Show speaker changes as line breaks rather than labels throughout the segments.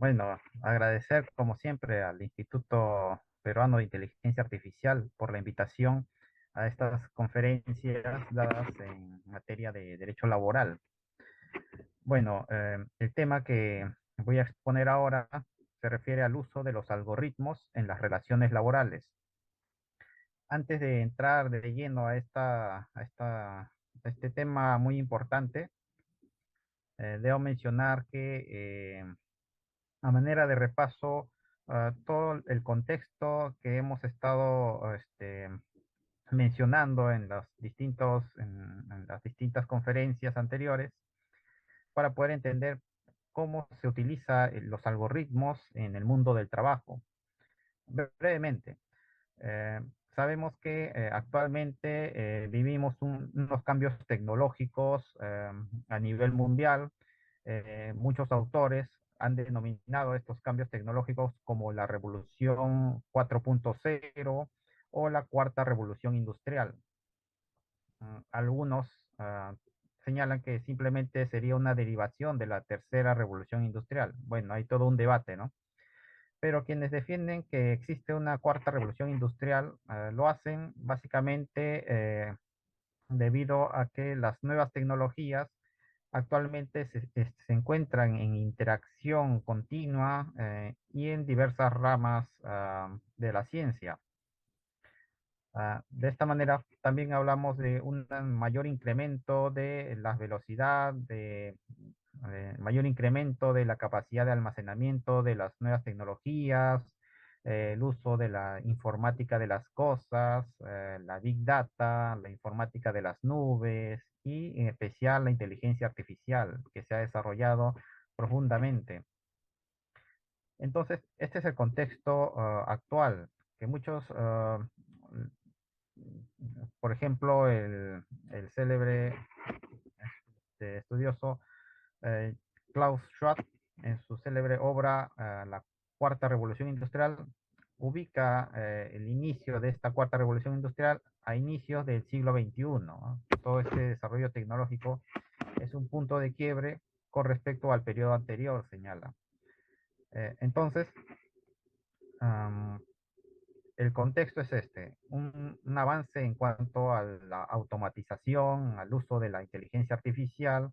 Bueno, agradecer como siempre al Instituto Peruano de Inteligencia Artificial por la invitación a estas conferencias dadas en materia de derecho laboral. Bueno, el tema que voy a exponer ahora se refiere al uso de los algoritmos en las relaciones laborales. Antes de entrar de lleno a este tema muy importante, debo mencionar que a manera de repaso, todo el contexto que hemos estado mencionando en en las distintas conferencias anteriores para poder entender cómo se utiliza los algoritmos en el mundo del trabajo. Brevemente, eh, sabemos que actualmente vivimos unos cambios tecnológicos a nivel mundial. Muchos autores han denominado estos cambios tecnológicos como la revolución 4.0 o la cuarta revolución industrial. Algunos señalan que simplemente sería una derivación de la tercera revolución industrial. Bueno, hay todo un debate, ¿no? Pero quienes defienden que existe una cuarta revolución industrial lo hacen básicamente debido a que las nuevas tecnologías actualmente se encuentran en interacción continua y en diversas ramas de la ciencia. De esta manera también hablamos de un mayor incremento de la velocidad, de mayor incremento de la capacidad de almacenamiento de las nuevas tecnologías, el uso de la informática de las cosas, la big data, la informática de las nubes y en especial la inteligencia artificial que se ha desarrollado profundamente. Entonces, este es el contexto actual, que muchos por ejemplo, el célebre estudioso eh, Klaus Schwab, en su célebre obra La Cuarta Revolución Industrial, ubica el inicio de esta Cuarta Revolución Industrial a inicios del siglo XXI, ¿no? Todo este desarrollo tecnológico es un punto de quiebre con respecto al periodo anterior, señala. Entonces, um, el contexto es este, un avance en cuanto a la automatización, al uso de la inteligencia artificial.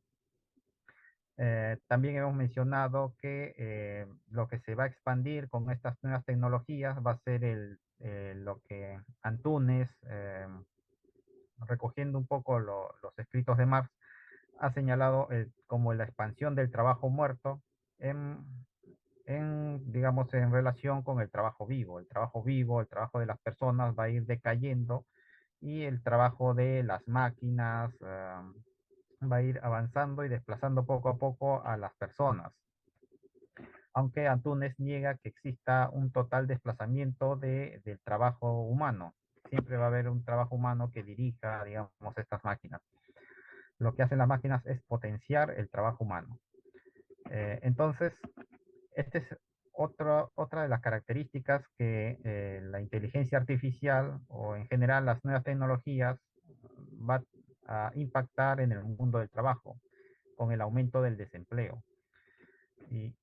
También hemos mencionado que lo que se va a expandir con estas nuevas tecnologías va a ser lo que Antunes, recogiendo un poco los escritos de Marx, ha señalado como la expansión del trabajo muerto en, digamos, en relación con el trabajo vivo. El trabajo vivo, el trabajo de las personas va a ir decayendo y el trabajo de las máquinas va a ir avanzando y desplazando poco a poco a las personas. Aunque Antunes niega que exista un total desplazamiento del trabajo humano. Siempre va a haber un trabajo humano que dirija, digamos, estas máquinas. Lo que hacen las máquinas es potenciar el trabajo humano. Entonces, esta es otra de las características que la inteligencia artificial o en general las nuevas tecnologías va a impactar en el mundo del trabajo con el aumento del desempleo.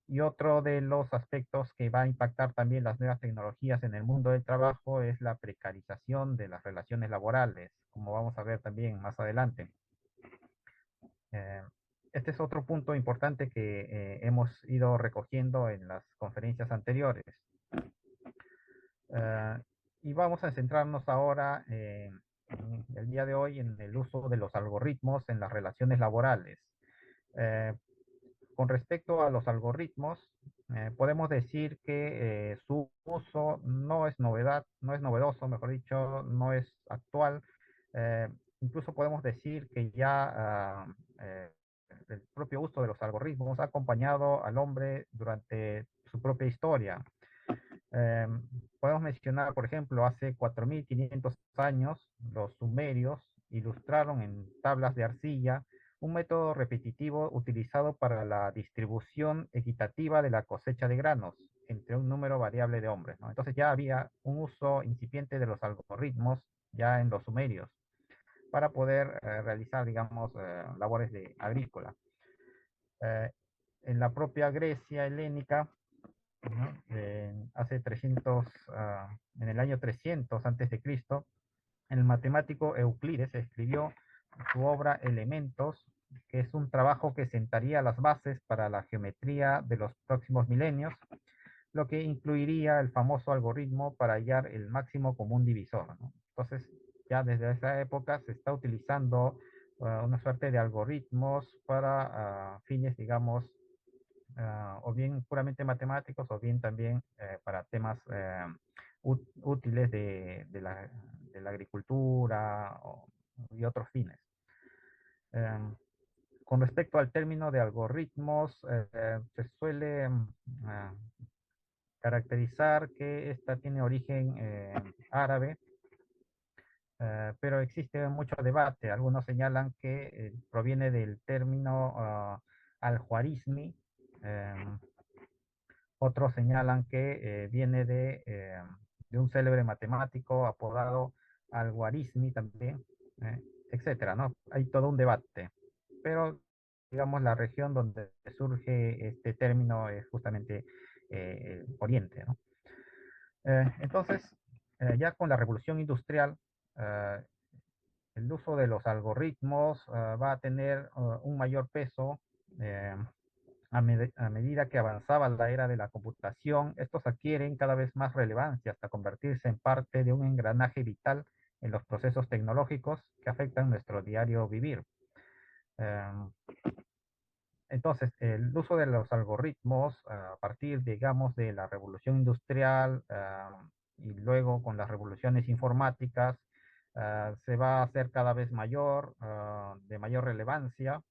Y otro de los aspectos que va a impactar también las nuevas tecnologías en el mundo del trabajo es la precarización de las relaciones laborales, como vamos a ver también más adelante. Eh, este es otro punto importante que hemos ido recogiendo en las conferencias anteriores. Eh, y vamos a centrarnos ahora en el día de hoy en el uso de los algoritmos en las relaciones laborales. Eh, con respecto a los algoritmos, podemos decir que su uso no es novedad, no es novedoso, mejor dicho, no es actual. Eh, Incluso podemos decir que ya el propio uso de los algoritmos ha acompañado al hombre durante su propia historia. Eh, Podemos mencionar, por ejemplo, hace 4.500 años, los sumerios ilustraron en tablas de arcilla un método repetitivo utilizado para la distribución equitativa de la cosecha de granos entre un número variable de hombres, ¿no? Entonces ya había un uso incipiente de los algoritmos ya en los sumerios para poder realizar, digamos, labores de agrícola. Eh, en la propia Grecia helénica ¿no? Hace 300, en el año 300 antes de Cristo, el matemático Euclides escribió su obra Elementos, que es un trabajo que sentaría las bases para la geometría de los próximos milenios, lo que incluiría el famoso algoritmo para hallar el máximo común divisor, ¿no? Entonces, ya desde esa época se está utilizando una suerte de algoritmos para fines, digamos, o bien puramente matemáticos, o bien también para temas útiles de la agricultura y otros fines. Em, con respecto al término de algoritmos, se suele caracterizar que esta tiene origen árabe, pero existe mucho debate. Algunos señalan que proviene del término al-Khwarizmi, otros señalan que viene de un célebre matemático apodado al-Khwarizmi también, etcétera, ¿no? Hay todo un debate, pero digamos la región donde surge este término es justamente Oriente, ¿no? Entonces, ya con la revolución industrial, eh, el uso de los algoritmos va a tener un mayor peso eh, a medida que avanzaba la era de la computación. Estos adquieren cada vez más relevancia hasta convertirse en parte de un engranaje vital en los procesos tecnológicos que afectan nuestro diario vivir. Eh, entonces, el uso de los algoritmos a partir, digamos, de la revolución industrial y luego con las revoluciones informáticas, se va a hacer cada vez mayor, de mayor relevancia,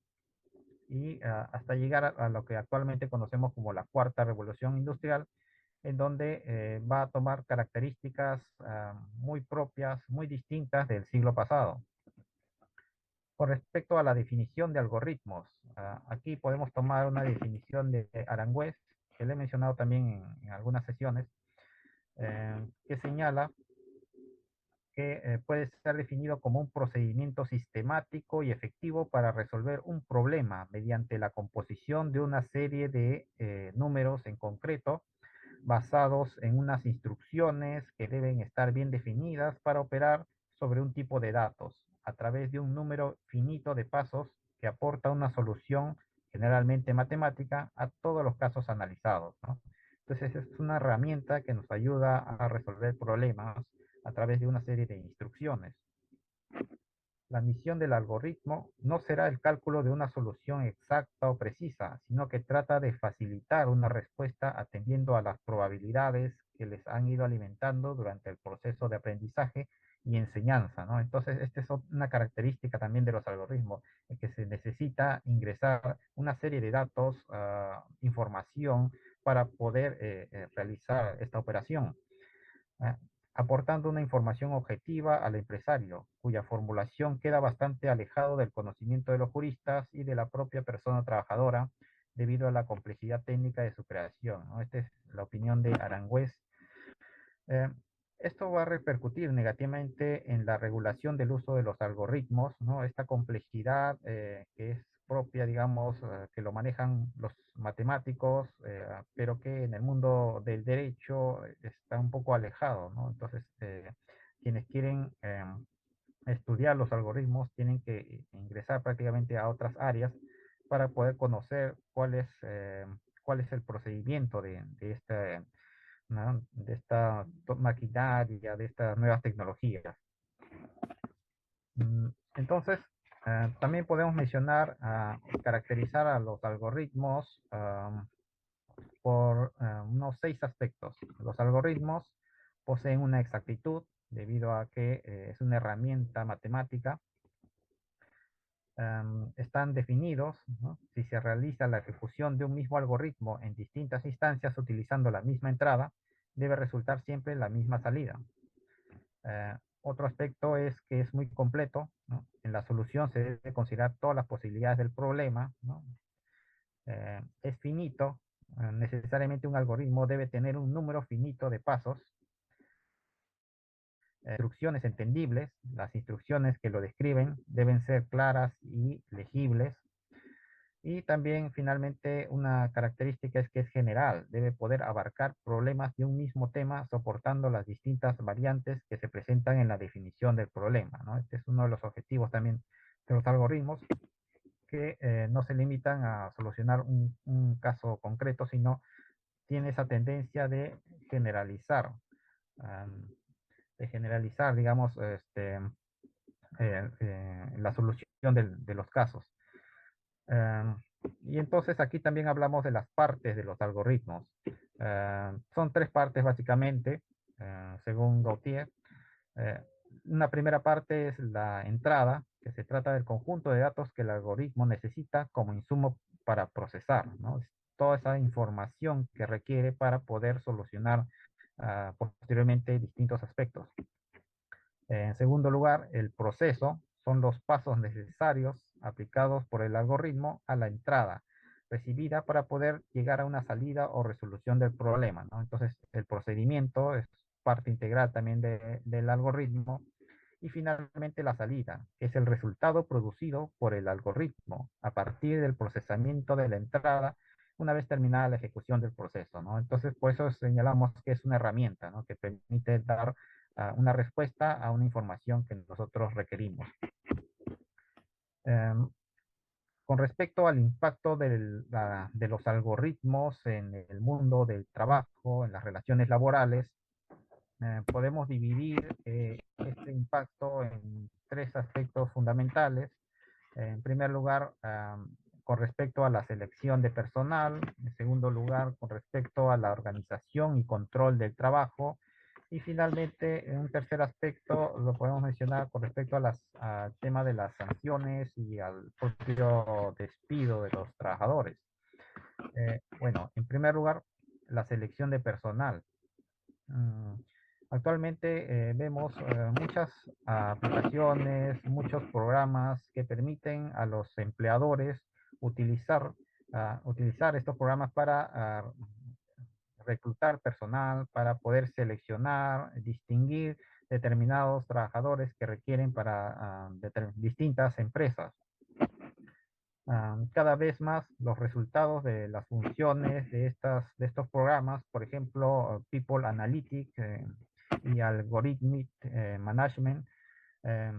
y hasta llegar a lo que actualmente conocemos como la cuarta revolución industrial, en donde va a tomar características muy propias, muy distintas del siglo pasado. Con respecto a la definición de algoritmos, aquí podemos tomar una definición de Aranguez, que le he mencionado también en algunas sesiones, que señala que puede ser definido como un procedimiento sistemático y efectivo para resolver un problema mediante la composición de una serie de números en concreto, basados en unas instrucciones que deben estar bien definidas para operar sobre un tipo de datos, a través de un número finito de pasos que aporta una solución generalmente matemática a todos los casos analizados, ¿no? Entonces es una herramienta que nos ayuda a resolver problemas a través de una serie de instrucciones. La misión del algoritmo no será el cálculo de una solución exacta o precisa, sino que trata de facilitar una respuesta atendiendo a las probabilidades que les han ido alimentando durante el proceso de aprendizaje y enseñanza, ¿no? Entonces, esta es una característica también de los algoritmos, que se necesita ingresar una serie de datos, información, para poder realizar esta operación, ¿eh? Aportando una información objetiva al empresario, cuya formulación queda bastante alejado del conocimiento de los juristas y de la propia persona trabajadora debido a la complejidad técnica de su creación, ¿no? Esta es la opinión de Aranguez. Eh, Esto va a repercutir negativamente en la regulación del uso de los algoritmos, ¿no? Esta complejidad que es propia, digamos, que lo manejan los matemáticos, pero que en el mundo del derecho está un poco alejado, ¿no? Entonces, quienes quieren estudiar los algoritmos tienen que ingresar prácticamente a otras áreas para poder conocer cuál es el procedimiento de este, ¿no? De esta maquinaria, de estas nuevas tecnologías. Entonces, también podemos mencionar, caracterizar a los algoritmos por unos 6 aspectos. Los algoritmos poseen una exactitud debido a que es una herramienta matemática. Están definidos, ¿no? Si se realiza la ejecución de un mismo algoritmo en distintas instancias utilizando la misma entrada, debe resultar siempre la misma salida. Otro aspecto es que es muy completo, ¿no? En la solución se debe considerar todas las posibilidades del problema, ¿no? Es finito, necesariamente un algoritmo debe tener un número finito de pasos, instrucciones entendibles, las instrucciones que lo describen deben ser claras y legibles. Y también, finalmente, una característica es que es general, debe poder abarcar problemas de un mismo tema, soportando las distintas variantes que se presentan en la definición del problema, ¿no? Este es uno de los objetivos también de los algoritmos, que no se limitan a solucionar un caso concreto, sino tiene esa tendencia generalizar, am, de generalizar, digamos, la solución de los casos. Em, y entonces aquí también hablamos de las partes de los algoritmos. Son tres partes básicamente, según Gautier. Eh, una primera parte es la entrada, que se trata del conjunto de datos que el algoritmo necesita como insumo para procesar, ¿no? Es toda esa información que requiere para poder solucionar posteriormente distintos aspectos. En segundo lugar, el proceso son los pasos necesarios aplicados por el algoritmo a la entrada recibida para poder llegar a una salida o resolución del problema, ¿no? Entonces, el procedimiento es parte integral también del algoritmo. Y finalmente la salida, que es el resultado producido por el algoritmo a partir del procesamiento de la entrada una vez terminada la ejecución del proceso, ¿no? Entonces, por eso señalamos que es una herramienta, ¿no? Que permite dar una respuesta a una información que nosotros requerimos. Em, con respecto al impacto de los algoritmos en el mundo del trabajo, en las relaciones laborales, podemos dividir este impacto en tres aspectos fundamentales. En primer lugar, con respecto a la selección de personal. En segundo lugar, con respecto a la organización y control del trabajo. Y finalmente, en un tercer aspecto, lo podemos mencionar con respecto al tema de las sanciones y al propio despido de los trabajadores. Bueno, en primer lugar, la selección de personal. Mm, Actualmente vemos muchas aplicaciones, muchos programas que permiten a los empleadores utilizar estos programas para reclutar personal, para poder seleccionar, distinguir determinados trabajadores que requieren para distintas empresas. Cada vez más los resultados de las funciones de estos programas, por ejemplo, People Analytics y Algorithmic Management, eh,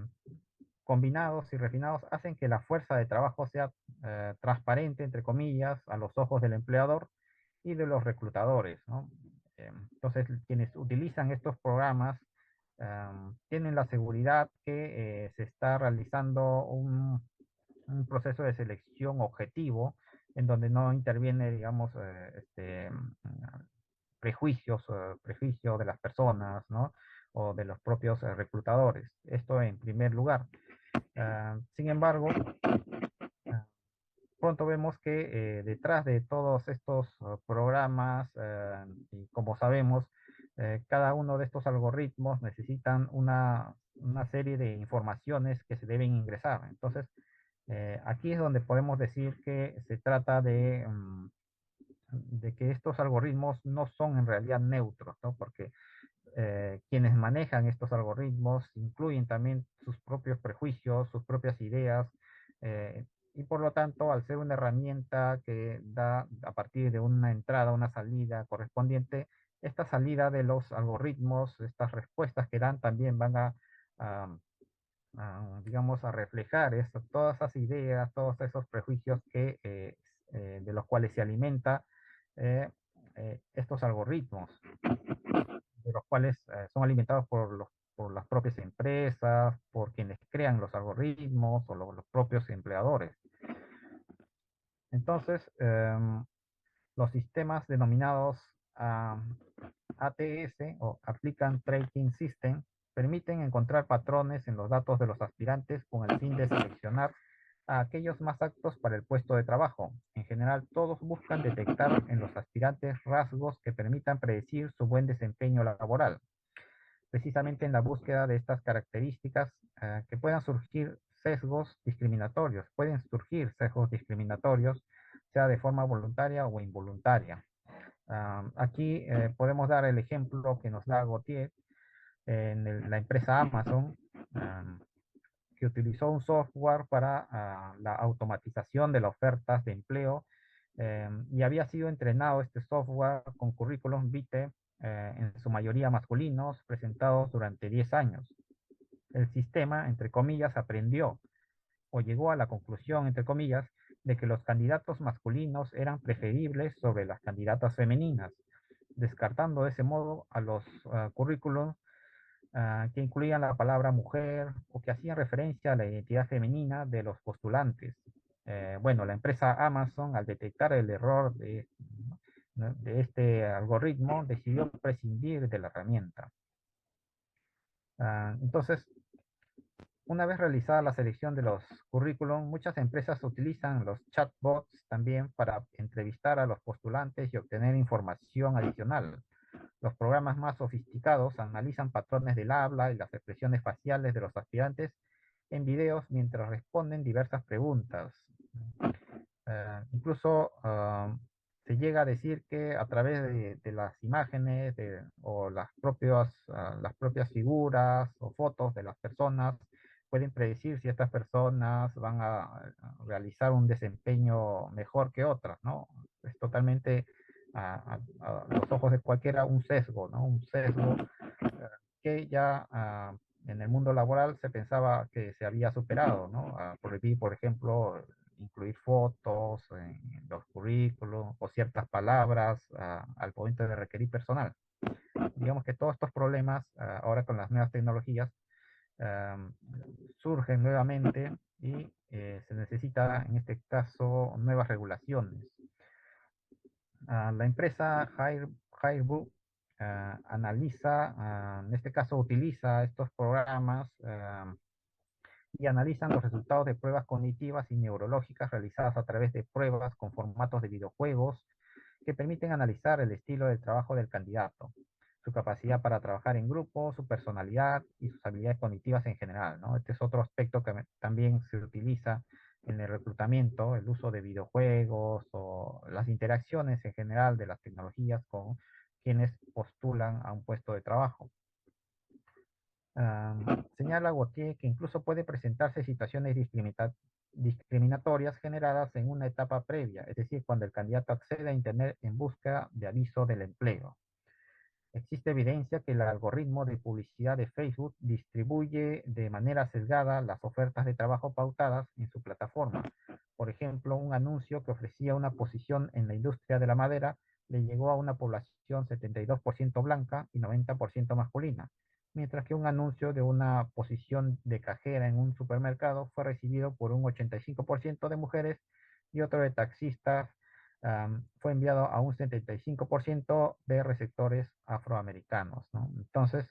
combinados y refinados, hacen que la fuerza de trabajo sea transparente, entre comillas, a los ojos del empleador y de los reclutadores, ¿no? Entonces, quienes utilizan estos programas tienen la seguridad que se está realizando un proceso de selección objetivo en donde no interviene, digamos, prejuicios de las personas, ¿no? O de los propios reclutadores. Esto en primer lugar. Sin embargo, ah, pronto vemos que detrás de todos estos programas, y como sabemos, cada uno de estos algoritmos necesitan una serie de informaciones que se deben ingresar. Entonces, aquí es donde podemos decir que se trata de que estos algoritmos no son en realidad neutros, ¿no? Porque quienes manejan estos algoritmos incluyen también sus propios prejuicios, sus propias ideas, y por lo tanto, al ser una herramienta que da a partir de una entrada, una salida correspondiente, esta salida de los algoritmos, estas respuestas que dan también van a, digamos, a reflejar todas esas ideas, todos esos prejuicios de los cuales se alimenta eh, estos algoritmos, de los cuales son alimentados por las propias empresas, por quienes crean los algoritmos o los propios empleadores. Entonces, los sistemas denominados ATS o Applicant Tracking System permiten encontrar patrones en los datos de los aspirantes con el fin de seleccionar a aquellos más aptos para el puesto de trabajo. En general, todos buscan detectar en los aspirantes rasgos que permitan predecir su buen desempeño laboral. Precisamente en la búsqueda de estas características que pueden surgir sesgos discriminatorios, sea de forma voluntaria o involuntaria. Aquí podemos dar el ejemplo que nos da Gautier en la empresa Amazon, se utilizó un software para la automatización de las ofertas de empleo, y había sido entrenado este software con currículum vitae, en su mayoría masculinos, presentados durante 10 años. El sistema, entre comillas, aprendió o llegó a la conclusión, entre comillas, de que los candidatos masculinos eran preferibles sobre las candidatas femeninas, descartando de ese modo a los currículums que incluían la palabra mujer o que hacían referencia a la identidad femenina de los postulantes. Bueno, la empresa Amazon, al detectar el error ¿no? de este algoritmo, decidió prescindir de la herramienta. Entonces, una vez realizada la selección de los currículum, muchas empresas utilizan los chatbots también para entrevistar a los postulantes y obtener información adicional. Los programas más sofisticados analizan patrones del habla y las expresiones faciales de los aspirantes en videos mientras responden diversas preguntas. Incluso se llega a decir que a través de las imágenes o las propias figuras o fotos de las personas pueden predecir si estas personas van a realizar un desempeño mejor que otras, ¿no? Es totalmente a los ojos de cualquiera un sesgo, ¿no? Un sesgo que ya en el mundo laboral se pensaba que se había superado, ¿no? Prohibir, por ejemplo, incluir fotos en los currículos o ciertas palabras al momento de requerir personal. Digamos que todos estos problemas, ahora con las nuevas tecnologías, um, surgen nuevamente y se necesita, en este caso, nuevas regulaciones. La empresa Hairbuu analiza, en este caso utiliza estos programas y analizan los resultados de pruebas cognitivas y neurológicas realizadas a través de pruebas con formatos de videojuegos que permiten analizar el estilo de trabajo del candidato, su capacidad para trabajar en grupo, su personalidad y sus habilidades cognitivas en general, ¿no? Este es otro aspecto que también se utiliza en el reclutamiento, el uso de videojuegos o las interacciones en general de las tecnologías con quienes postulan a un puesto de trabajo. Señala Gautier que incluso puede presentarse situaciones discriminatorias generadas en una etapa previa, es decir, cuando el candidato accede a Internet en busca de aviso del empleo. Existe evidencia que el algoritmo de publicidad de Facebook distribuye de manera sesgada las ofertas de trabajo pautadas en su plataforma. Por ejemplo, un anuncio que ofrecía una posición en la industria de la madera le llegó a una población 72% blanca y 90% masculina, mientras que un anuncio de una posición de cajera en un supermercado fue recibido por un 85% de mujeres y otro de taxistas fue enviado a un 75% de receptores afroamericanos, ¿no? Entonces,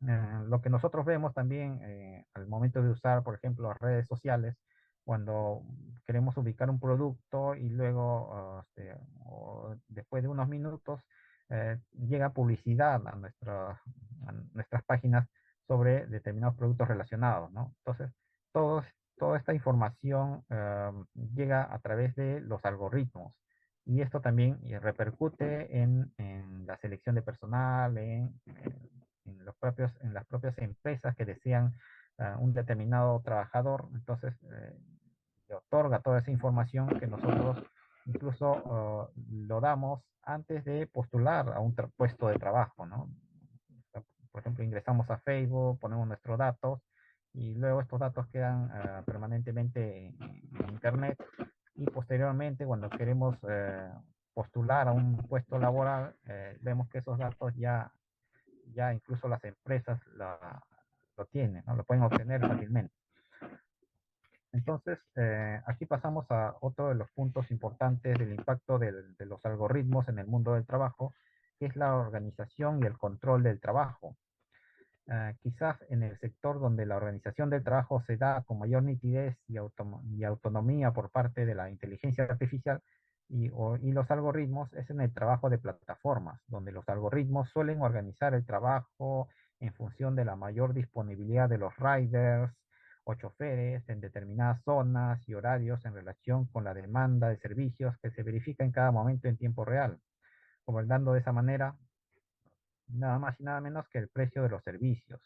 lo que nosotros vemos también al momento de usar, por ejemplo, las redes sociales, cuando queremos ubicar un producto y luego, o después de unos minutos, llega publicidad a nuestras páginas sobre determinados productos relacionados, ¿no? Entonces, todos, toda esta información llega a través de los algoritmos. Y esto también repercute en la selección de personal, en las propias empresas que desean un determinado trabajador. Entonces, le otorga toda esa información que nosotros incluso lo damos antes de postular a un puesto de trabajo, ¿no? Por ejemplo, ingresamos a Facebook, ponemos nuestros datos y luego estos datos quedan permanentemente en Internet y posteriormente cuando queremos postular a un puesto laboral, vemos que esos datos ya incluso las empresas lo tienen, ¿no? Lo pueden obtener fácilmente. Entonces, aquí pasamos a otro de los puntos importantes del impacto de los algoritmos en el mundo del trabajo, que es la organización y el control del trabajo. Quizás en el sector donde la organización del trabajo se da con mayor nitidez y autonomía por parte de la inteligencia artificial y los algoritmos, es en el trabajo de plataformas, donde los algoritmos suelen organizar el trabajo en función de la mayor disponibilidad de los riders o choferes en determinadas zonas y horarios en relación con la demanda de servicios que se verifica en cada momento en tiempo real, convertando de esa manera nada más y nada menos que el precio de los servicios.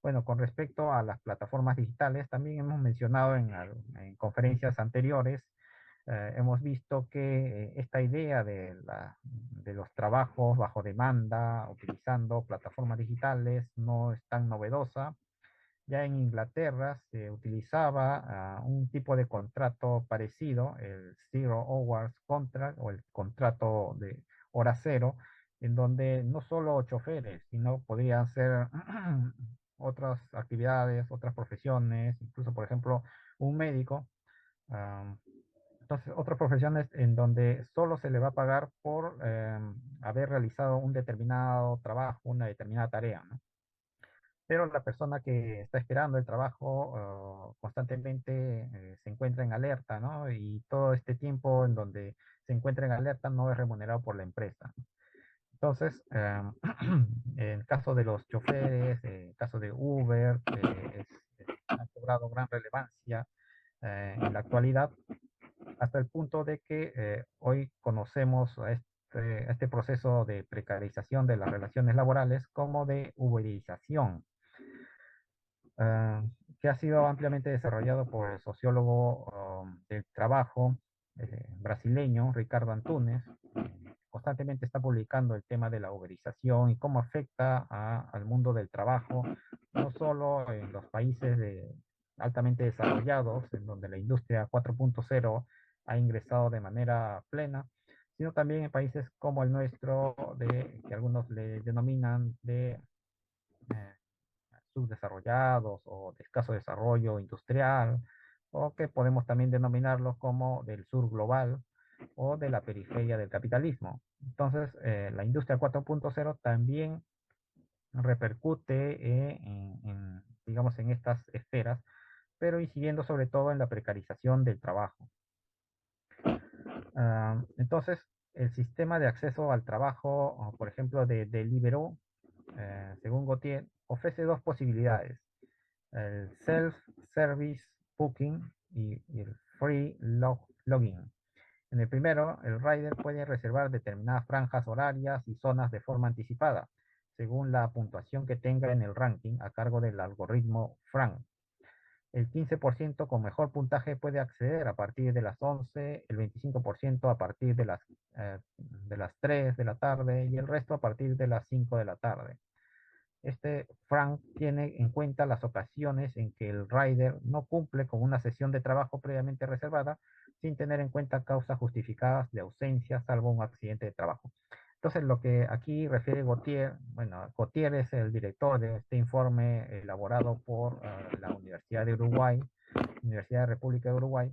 Bueno, con respecto a las plataformas digitales, también hemos mencionado en conferencias anteriores, hemos visto que esta idea de los trabajos bajo demanda, utilizando plataformas digitales, no es tan novedosa. Ya en Inglaterra se utilizaba un tipo de contrato parecido, el Zero Hours Contract o el contrato de hora cero, en donde no solo choferes, sino podrían ser otras actividades, otras profesiones, incluso, por ejemplo, un médico. ah, entonces, otras profesiones en donde solo se le va a pagar por haber realizado un determinado trabajo, una determinada tarea, ¿no? Pero la persona que está esperando el trabajo constantemente se encuentra en alerta, ¿no? Y todo este tiempo en donde se encuentra en alerta no es remunerado por la empresa. Entonces, en el caso de los choferes, en el caso de Uber, ha cobrado gran relevancia en la actualidad, hasta el punto de que hoy conocemos a este proceso de precarización de las relaciones laborales como de uberización, ah, que ha sido ampliamente desarrollado por el sociólogo del trabajo brasileño Ricardo Antunes. Constantemente está publicando el tema de la uberización y cómo afecta al mundo del trabajo, no solo en los países altamente desarrollados, en donde la industria 4.0 ha ingresado de manera plena, sino también en países como el nuestro, que algunos le denominan de eh, subdesarrollados o de escaso desarrollo industrial, o que podemos también denominarlos como del sur global o de la periferia del capitalismo. Entonces, la industria 4.0 también repercute digamos, en estas esferas, pero incidiendo sobre todo en la precarización del trabajo. Entonces, el sistema de acceso al trabajo, o, por ejemplo, de Deliveroo, según Gautier, ofrece dos posibilidades: el self-service booking y el free login. En el primero, el rider puede reservar determinadas franjas horarias y zonas de forma anticipada, según la puntuación que tenga en el ranking a cargo del algoritmo Frank. El 15% con mejor puntaje puede acceder a partir de las 11, el 25% a partir de las 3 de la tarde y el resto a partir de las 5 de la tarde. Este Frank tiene en cuenta las ocasiones en que el rider no cumple con una sesión de trabajo previamente reservada, sin tener en cuenta causas justificadas de ausencia, salvo un accidente de trabajo. Entonces, lo que aquí refiere Gautier, bueno, Gautier es el director de este informe elaborado por la Universidad de Uruguay, Universidad de República de Uruguay.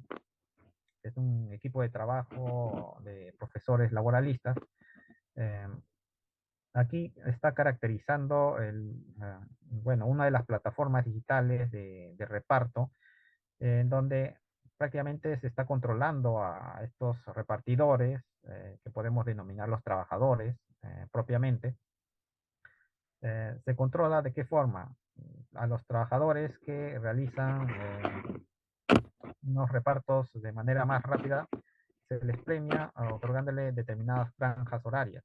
Es un equipo de trabajo de profesores laboralistas. Eh, Aquí está caracterizando bueno, una de las plataformas digitales de reparto, en donde prácticamente se está controlando a estos repartidores, que podemos denominar los trabajadores propiamente. Se controla de qué forma a los trabajadores que realizan unos repartos de manera más rápida, se les premia otorgándole determinadas franjas horarias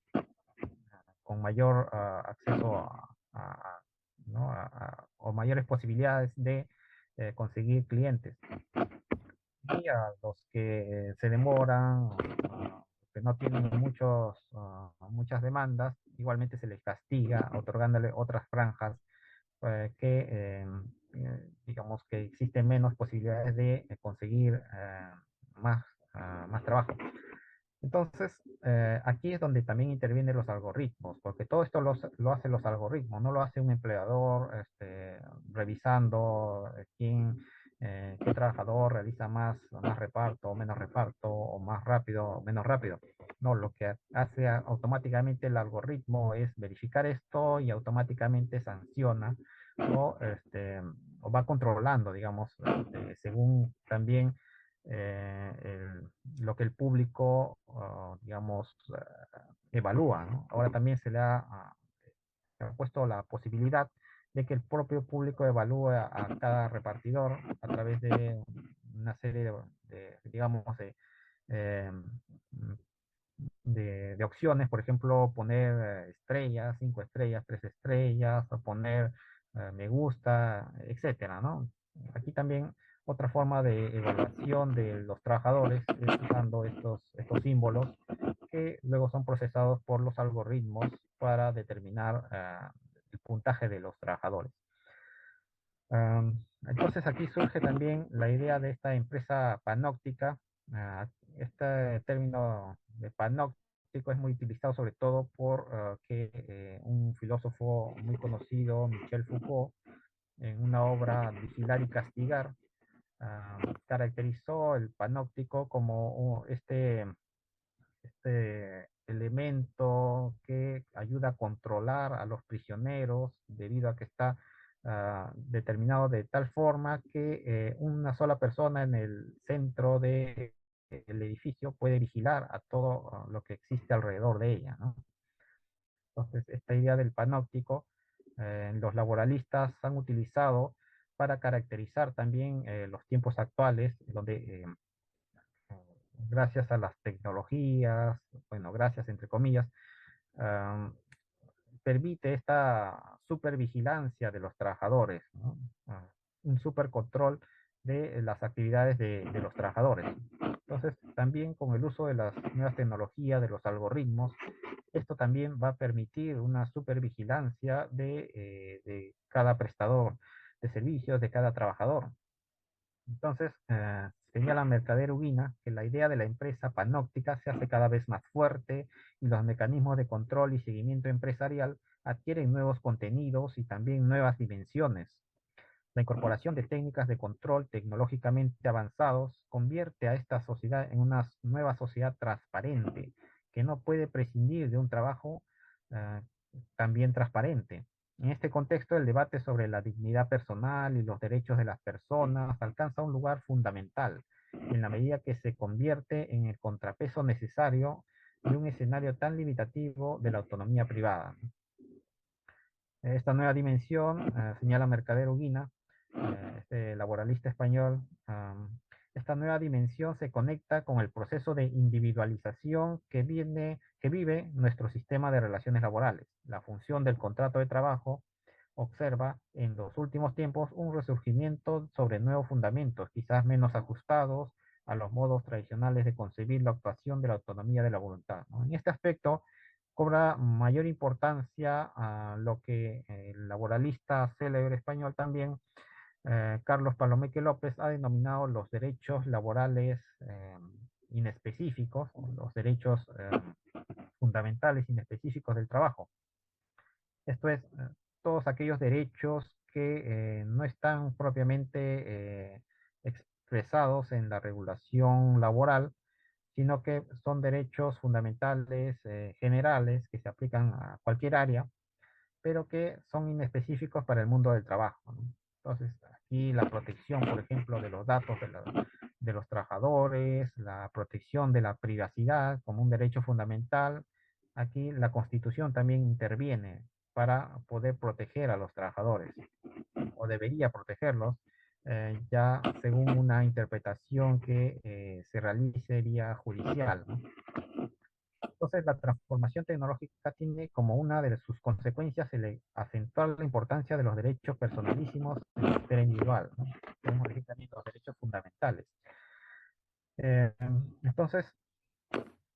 con mayor acceso ¿no? o mayores posibilidades de conseguir clientes. Y a los que se demoran, que no tienen muchas demandas, igualmente se les castiga otorgándole otras franjas digamos que existen menos posibilidades de conseguir más trabajo. Entonces, aquí es donde también intervienen los algoritmos, porque todo esto lo hacen los algoritmos, no lo hace un empleador revisando qué trabajador realiza más reparto o menos reparto, o más rápido o menos rápido. No, lo que hace automáticamente el algoritmo es verificar esto y automáticamente sanciona o, o va controlando, digamos, según también lo que el público, digamos, evalúa, ¿no? Ahora también se ha puesto la posibilidad de que el propio público evalúe a cada repartidor a través de una serie digamos, eh, de opciones, por ejemplo, poner estrellas, 5 estrellas, 3 estrellas, o poner me gusta, etcétera, ¿no? Aquí también otra forma de evaluación de los trabajadores es usando estos símbolos que luego son procesados por los algoritmos para determinar el puntaje de los trabajadores. Entonces aquí surge también la idea de esta empresa panóptica. Este término de panóptico es muy utilizado sobre todo por que un filósofo muy conocido, Michel Foucault, en una obra Vigilar y Castigar, caracterizó el panóptico como este elemento que ayuda a controlar a los prisioneros debido a que está determinado de tal forma que una sola persona en el centro del edificio puede vigilar a todo lo que existe alrededor de ella, ¿no? Entonces, esta idea del panóptico, los laboralistas han utilizado para caracterizar también los tiempos actuales, donde gracias a las tecnologías, bueno, gracias entre comillas, am, permite esta supervigilancia de los trabajadores, ¿no? Un supercontrol de las actividades de los trabajadores. Entonces, también con el uso de las nuevas tecnologías, de los algoritmos, esto también va a permitir una supervigilancia de cada prestador de servicios, de cada trabajador. Entonces, señala Mercader Urbina que la idea de la empresa panóptica se hace cada vez más fuerte y los mecanismos de control y seguimiento empresarial adquieren nuevos contenidos y también nuevas dimensiones. La incorporación de técnicas de control tecnológicamente avanzados convierte a esta sociedad en una nueva sociedad transparente, que no puede prescindir de un trabajo eh, también transparente. En este contexto, el debate sobre la dignidad personal y los derechos de las personas alcanza un lugar fundamental, en la medida que se convierte en el contrapeso necesario de un escenario tan limitativo de la autonomía privada. Esta nueva dimensión, señala Mercader Uguina, este laboralista español, esta nueva dimensión se conecta con el proceso de individualización que vive nuestro sistema de relaciones laborales. La función del contrato de trabajo observa en los últimos tiempos un resurgimiento sobre nuevos fundamentos, quizás menos ajustados a los modos tradicionales de concebir la actuación de la autonomía de la voluntad, ¿no? En este aspecto, cobra mayor importancia a lo que el laboralista célebre español también, Carlos Palomeque López, ha denominado los derechos laborales inespecíficos, los derechos fundamentales inespecíficos del trabajo. Esto es, todos aquellos derechos que no están propiamente expresados en la regulación laboral, sino que son derechos fundamentales generales que se aplican a cualquier área, pero que son inespecíficos para el mundo del trabajo, ¿no? Entonces, aquí la protección, por ejemplo, de los datos de los trabajadores, la protección de la privacidad como un derecho fundamental. Aquí la Constitución también interviene para poder proteger a los trabajadores, o debería protegerlos, ya según una interpretación que se realice vía judicial, ¿no? Entonces, la transformación tecnológica tiene como una de sus consecuencias el acentuar la importancia de los derechos personalísimos en la esfera individual, ¿no? Podemos decir también los derechos fundamentales. Eh, entonces,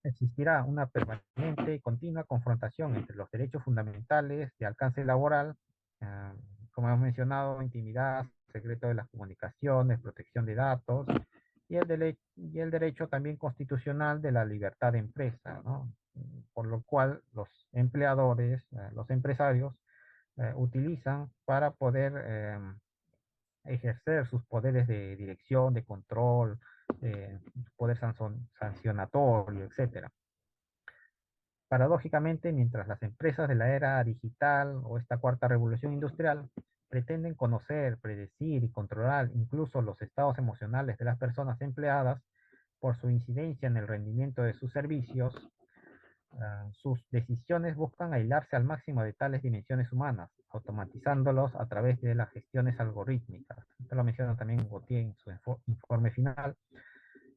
existirá una permanente y continua confrontación entre los derechos fundamentales de alcance laboral, eh, como hemos mencionado, intimidad, secreto de las comunicaciones, protección de datos, y el derecho también constitucional de la libertad de empresa, ¿no? Por lo cual los empleadores, los empresarios, utilizan para poder ejercer sus poderes de dirección, de control, poder sancionatorio, etcétera. Paradójicamente, mientras las empresas de la era digital o esta cuarta revolución industrial pretenden conocer, predecir y controlar incluso los estados emocionales de las personas empleadas por su incidencia en el rendimiento de sus servicios, sus decisiones buscan aislarse al máximo de tales dimensiones humanas, automatizándolos a través de las gestiones algorítmicas. Esto lo menciona también Gautier en su informe final.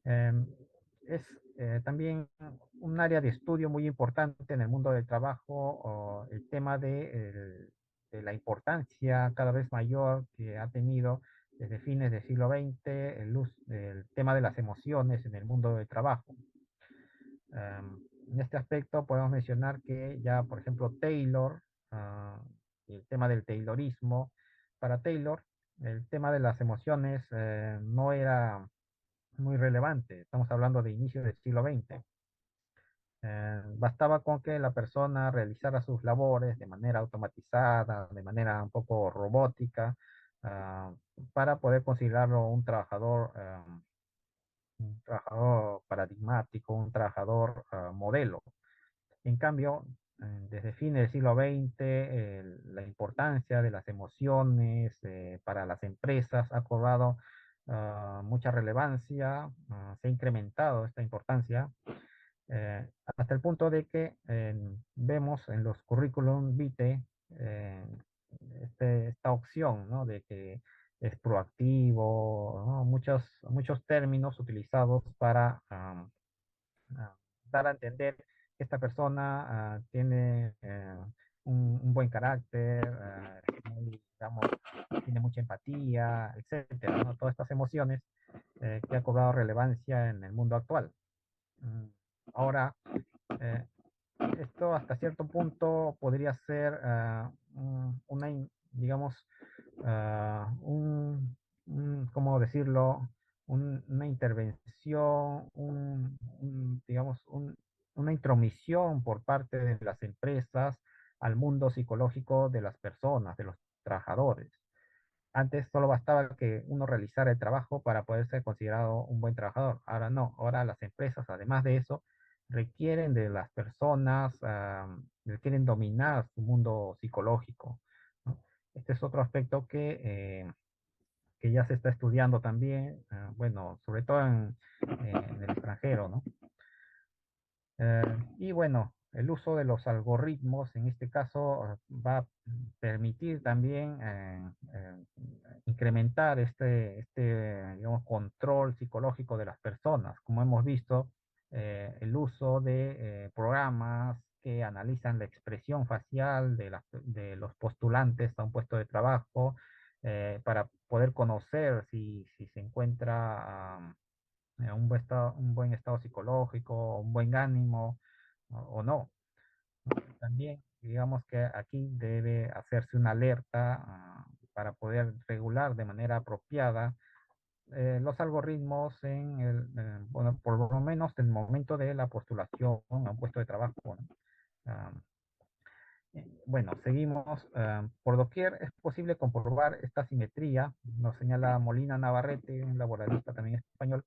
Eh, es también un área de estudio muy importante en el mundo del trabajo, o el tema de de la importancia cada vez mayor que ha tenido desde fines del siglo XX el tema de las emociones en el mundo del trabajo. En este aspecto podemos mencionar que ya, por ejemplo, Taylor, ah, el tema del Taylorismo, para Taylor, el tema de las emociones no era muy relevante. Estamos hablando de inicio del siglo XX. Bastaba con que la persona realizara sus labores de manera automatizada, de manera un poco robótica, ah, para poder considerarlo un trabajador paradigmático, un trabajador modelo. En cambio, desde fines del siglo XX, la importancia de las emociones para las empresas ha cobrado mucha relevancia, se ha incrementado esta importancia hasta el punto de que vemos en los currículum vitae eh, esta opción, ¿no? De que es proactivo, ¿no? Muchos términos utilizados para ah, dar a entender que esta persona tiene un buen carácter, digamos, tiene mucha empatía, etcétera, ¿no? Todas estas emociones que ha cobrado relevancia en el mundo actual. Mm, Ahora, eh, esto hasta cierto punto podría ser digamos, ¿cómo decirlo? Una intervención, digamos, una intromisión por parte de las empresas al mundo psicológico de las personas, de los trabajadores. Antes solo bastaba que uno realizara el trabajo para poder ser considerado un buen trabajador. Ahora no, ahora las empresas, además de eso, requieren de las personas, requieren dominar su mundo psicológico, ¿no? Este es otro aspecto que ya se está estudiando también, bueno, sobre todo en el extranjero, ¿no? Eh, y bueno, el uso de los algoritmos en este caso va a permitir también incrementar digamos, control psicológico de las personas. Como hemos visto, el uso de programas que analizan la expresión facial de los postulantes a un puesto de trabajo para poder conocer si se encuentra un buen estado psicológico, un buen ánimo o no. También, digamos que aquí debe hacerse una alerta para poder regular de manera apropiada los algoritmos bueno, por lo menos en el momento de la postulación a un puesto de trabajo, ¿no? Ah, bueno, seguimos. Por doquier es posible comprobar esta simetría, nos señala Molina Navarrete, un laboralista también español.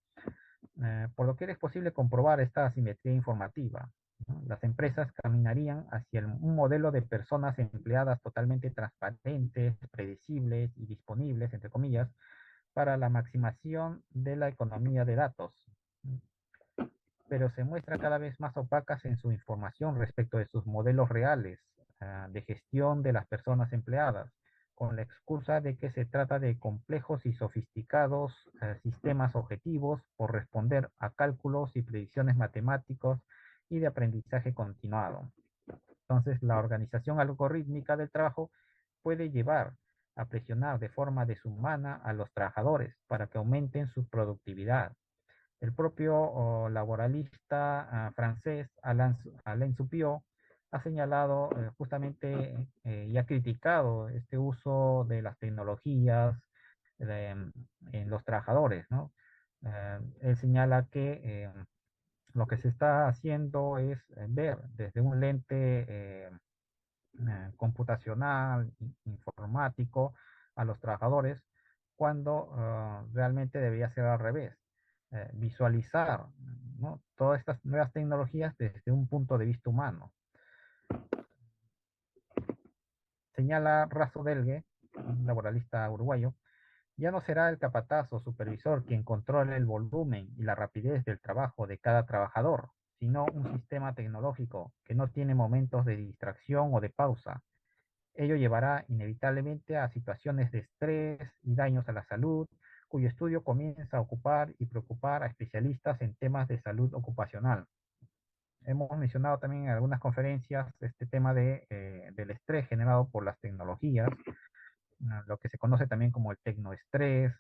Por lo que es posible comprobar esta asimetría informativa, ¿no? Las empresas caminarían hacia un modelo de personas empleadas totalmente transparentes, predecibles y disponibles, entre comillas, para la maximación de la economía de datos, pero se muestra cada vez más opacas en su información respecto de sus modelos reales de gestión de las personas empleadas, con la excusa de que se trata de complejos y sofisticados sistemas objetivos por responder a cálculos y predicciones matemáticos y de aprendizaje continuado. Entonces, la organización algorítmica del trabajo puede llevar a presionar de forma deshumana a los trabajadores para que aumenten su productividad. El propio laboralista francés Alain Supiot ha señalado justamente y ha criticado este uso de las tecnologías en los trabajadores, ¿no? Él señala que lo que se está haciendo es ver desde un lente computacional, informático, a los trabajadores, cuando realmente debería ser al revés. Visualizar, ¿no? Todas estas nuevas tecnologías desde un punto de vista humano. Señala Razo Delgue, un laboralista uruguayo, ya no será el capataz o supervisor quien controle el volumen y la rapidez del trabajo de cada trabajador, sino un sistema tecnológico que no tiene momentos de distracción o de pausa. Ello llevará inevitablemente a situaciones de estrés y daños a la salud, cuyo estudio comienza a ocupar y preocupar a especialistas en temas de salud ocupacional. hemos mencionado también en algunas conferencias este tema del estrés generado por las tecnologías, lo que se conoce también como el tecnoestrés,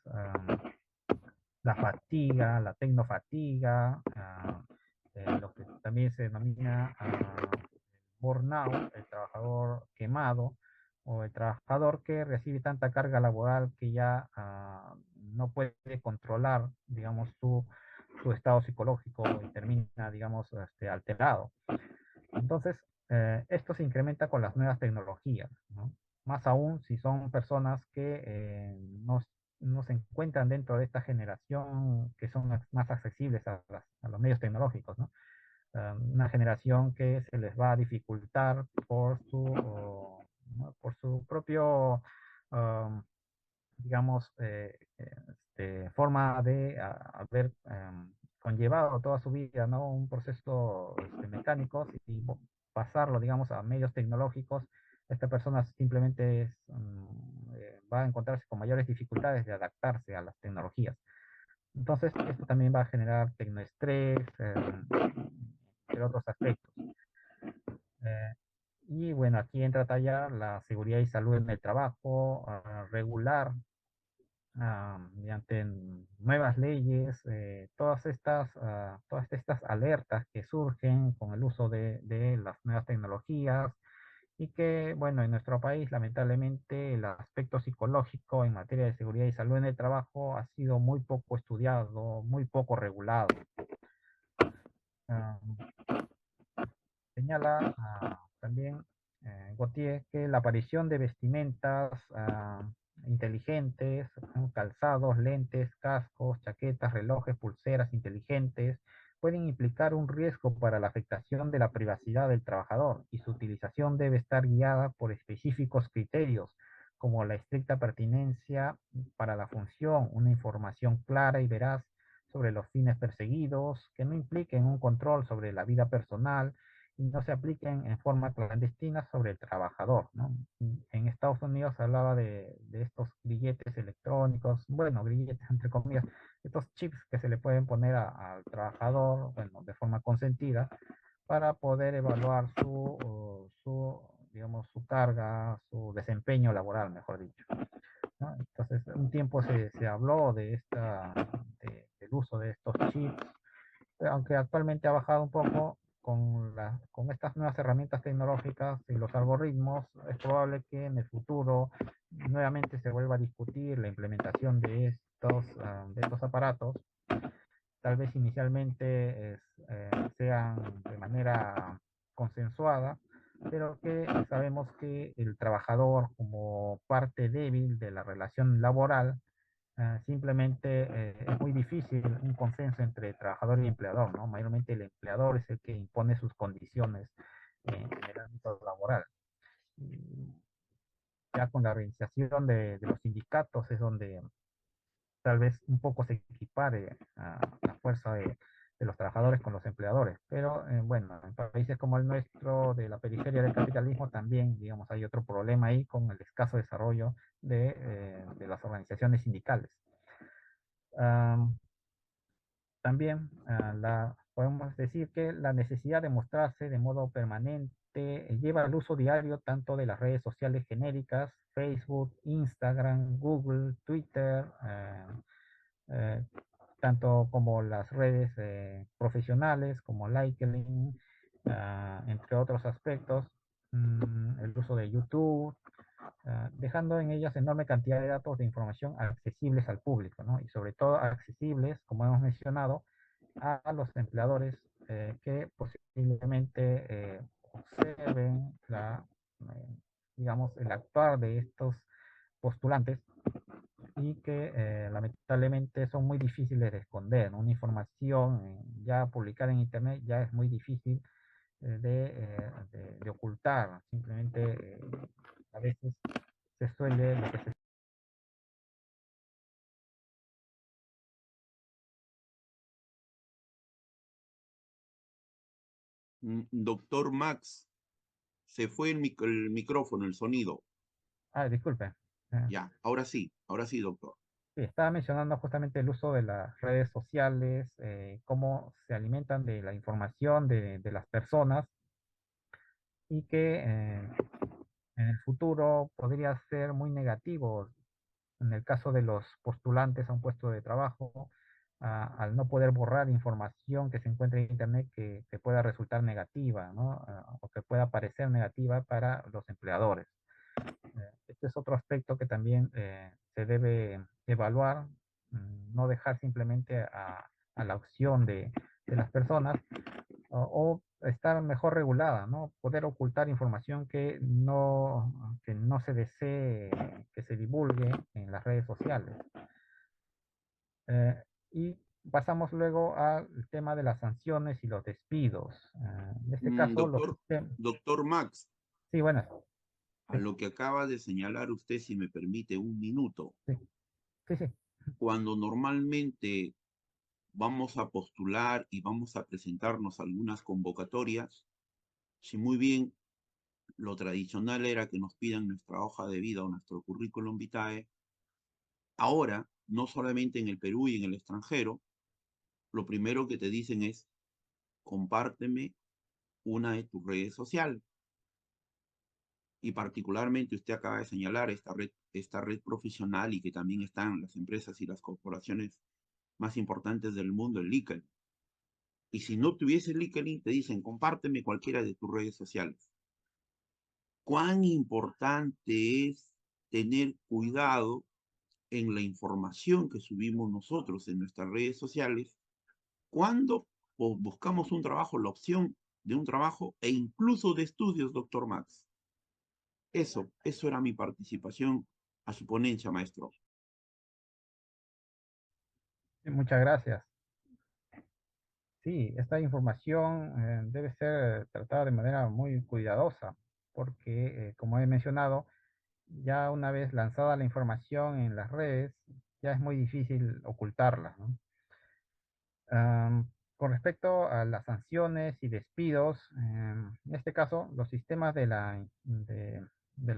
la fatiga, la tecnofatiga, lo que también se denomina burnout, el trabajador quemado, o el trabajador que recibe tanta carga laboral que ya no puede controlar, digamos, su estado psicológico y termina, digamos, alterado. Entonces, esto se incrementa con las nuevas tecnologías, ¿no? Más aún si son personas que no se encuentran dentro de esta generación que son más accesibles a los medios tecnológicos, ¿no? Una generación que se les va a dificultar ¿no? Por su propio, um, digamos, forma de haber conllevado toda su vida, ¿no? Un proceso mecánico y pasarlo, digamos, a medios tecnológicos. Esta persona simplemente va a encontrarse con mayores dificultades de adaptarse a las tecnologías. Entonces, esto también va a generar tecnoestrés, entre otros aspectos. Eh, y bueno, aquí entra a tallar la seguridad y salud en el trabajo, regular mediante nuevas leyes, todas estas alertas que surgen con el uso de las nuevas tecnologías y que, bueno, en nuestro país lamentablemente el aspecto psicológico en materia de seguridad y salud en el trabajo ha sido muy poco estudiado, muy poco regulado. Ah, Señala también Gautier que la aparición de vestimentas inteligentes, ¿no? Calzados, lentes, cascos, chaquetas, relojes, pulseras inteligentes, pueden implicar un riesgo para la afectación de la privacidad del trabajador y su utilización debe estar guiada por específicos criterios como la estricta pertinencia para la función, una información clara y veraz sobre los fines perseguidos, que no impliquen un control sobre la vida personal, y no se apliquen en forma clandestina sobre el trabajador, ¿no? En Estados Unidos se hablaba de estos grilletes electrónicos, bueno, grilletes entre comillas, estos chips que se le pueden poner al trabajador, bueno, de forma consentida, para poder evaluar digamos, su carga, su desempeño laboral, mejor dicho, ¿no? Entonces, un tiempo se habló del uso de estos chips, aunque actualmente ha bajado un poco con estas nuevas herramientas tecnológicas y los algoritmos, es probable que en el futuro nuevamente se vuelva a discutir la implementación de estos aparatos. Tal vez inicialmente sean de manera consensuada, pero que sabemos que el trabajador como parte débil de la relación laboral, simplemente es muy difícil un consenso entre trabajador y empleador, ¿no? Mayormente el empleador es el que impone sus condiciones en el ámbito laboral. Y ya con la organización de los sindicatos es donde tal vez un poco se equipare a la fuerza de los trabajadores con los empleadores. Pero bueno, en países como el nuestro, de la periferia del capitalismo, también, digamos, hay otro problema ahí con el escaso desarrollo de las organizaciones sindicales. Um, También podemos decir que la necesidad de mostrarse de modo permanente lleva al uso diario tanto de las redes sociales genéricas, Facebook, Instagram, Google, Twitter, eh, tanto como las redes profesionales como LinkedIn, entre otros aspectos, el uso de YouTube, dejando en ellas enorme cantidad de datos de información accesibles al público, ¿no? Y sobre todo accesibles, como hemos mencionado, a los empleadores que posiblemente observen digamos, el actuar de estos postulantes y que lamentablemente son muy difíciles de esconder, ¿no? Una información ya publicada en Internet ya es muy difícil de ocultar. Simplemente a veces se suele, lo que se
Doctor Max, se fue el micrófono, el sonido.
disculpe.
Ya, ahora sí, doctor.
Sí, estaba mencionando justamente el uso de las redes sociales, cómo se alimentan de la información de las personas y que en el futuro podría ser muy negativo en el caso de los postulantes a un puesto de trabajo, al no poder borrar información que se encuentre en Internet que pueda resultar negativa, ¿no? O que pueda parecer negativa para los empleadores. Este es otro aspecto que también se debe evaluar, no dejar simplemente a la opción de las personas o estar mejor regulada, ¿no? Poder ocultar información que no se desee que se divulgue en las redes sociales. Y pasamos luego al tema de las sanciones y los despidos. En este caso, los
Doctor,
sistemas...
doctor Max,
Sí, bueno,
a
sí,
lo que acaba de señalar usted, si me permite un minuto,
sí, sí, sí.
cuando normalmente vamos a postular y vamos a presentarnos algunas convocatorias, si muy bien lo tradicional era que nos pidan nuestra hoja de vida o nuestro currículum vitae, ahora, no solamente en el Perú y en el extranjero, lo primero que te dicen es, compárteme una de tus redes sociales. Y particularmente usted acaba de señalar esta red profesional y que también están las empresas y las corporaciones más importantes del mundo, el LinkedIn. Y si no tuviese LinkedIn, te dicen, compárteme cualquiera de tus redes sociales. ¿Cuán importante es tener cuidado en la información que subimos nosotros en nuestras redes sociales cuando buscamos un trabajo, la opción de un trabajo e incluso de estudios, doctor Max? Eso era mi participación a su ponencia, maestro.
Sí, muchas gracias. Sí, esta información debe ser tratada de manera muy cuidadosa, porque, como he mencionado, ya una vez lanzada la información en las redes, ya es muy difícil ocultarla, ¿no? Con respecto a las sanciones y despidos, en este caso, los sistemas de la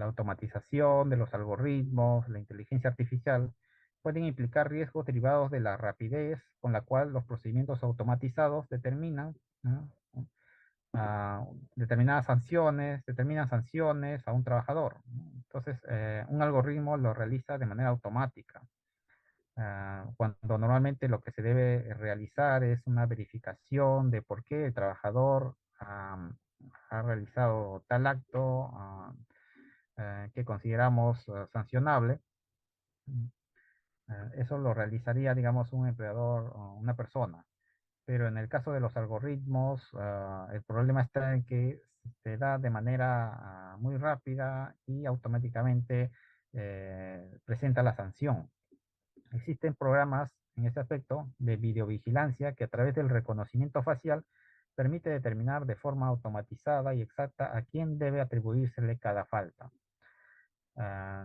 automatización, de los algoritmos, la inteligencia artificial, pueden implicar riesgos derivados de la rapidez con la cual los procedimientos automatizados determinan, ¿no? ah, determinan sanciones a un trabajador, ¿no? Entonces, un algoritmo lo realiza de manera automática, cuando normalmente lo que se debe realizar es una verificación de por qué el trabajador ha realizado tal acto que consideramos sancionable. Eso lo realizaría, digamos, un empleador o una persona. Pero en el caso de los algoritmos, el problema está en que se da de manera muy rápida y automáticamente presenta la sanción. Existen programas en este aspecto de videovigilancia que a través del reconocimiento facial permite determinar de forma automatizada y exacta a quién debe atribuírsele cada falta. Ah,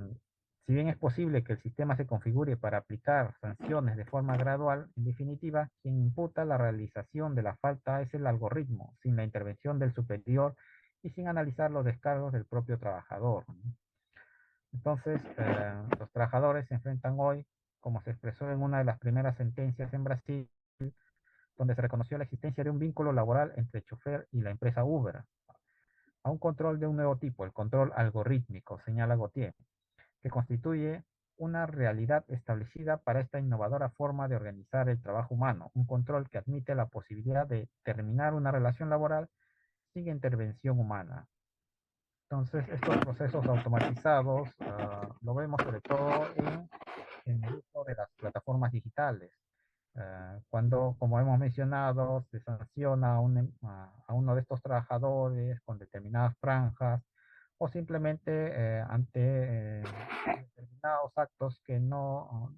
si bien es posible que el sistema se configure para aplicar sanciones de forma gradual, en definitiva, quien imputa la realización de la falta es el algoritmo, sin la intervención del superior y sin analizar los descargos del propio trabajador, ¿no? Entonces, los trabajadores se enfrentan hoy, como se expresó en una de las primeras sentencias en Brasil, donde se reconoció la existencia de un vínculo laboral entre el chofer y la empresa Uber, a un control de un nuevo tipo, el control algorítmico, señala Gautier, que constituye una realidad establecida para esta innovadora forma de organizar el trabajo humano, un control que admite la posibilidad de terminar una relación laboral sin intervención humana. Entonces, estos procesos automatizados lo vemos sobre todo en el uso de las plataformas digitales. Cuando, como hemos mencionado, se sanciona a uno de estos trabajadores con determinadas franjas o simplemente ante determinados actos que no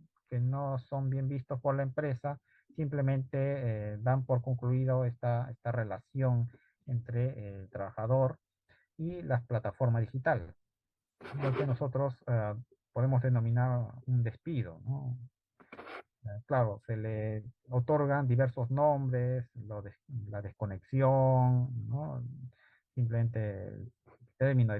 son bien vistos por la empresa, simplemente dan por concluido esta relación entre el trabajador y las plataformas digitales, lo que nosotros podemos denominar un despido, ¿no? Claro, se le otorgan diversos nombres, la desconexión, ¿no? Simplemente el término de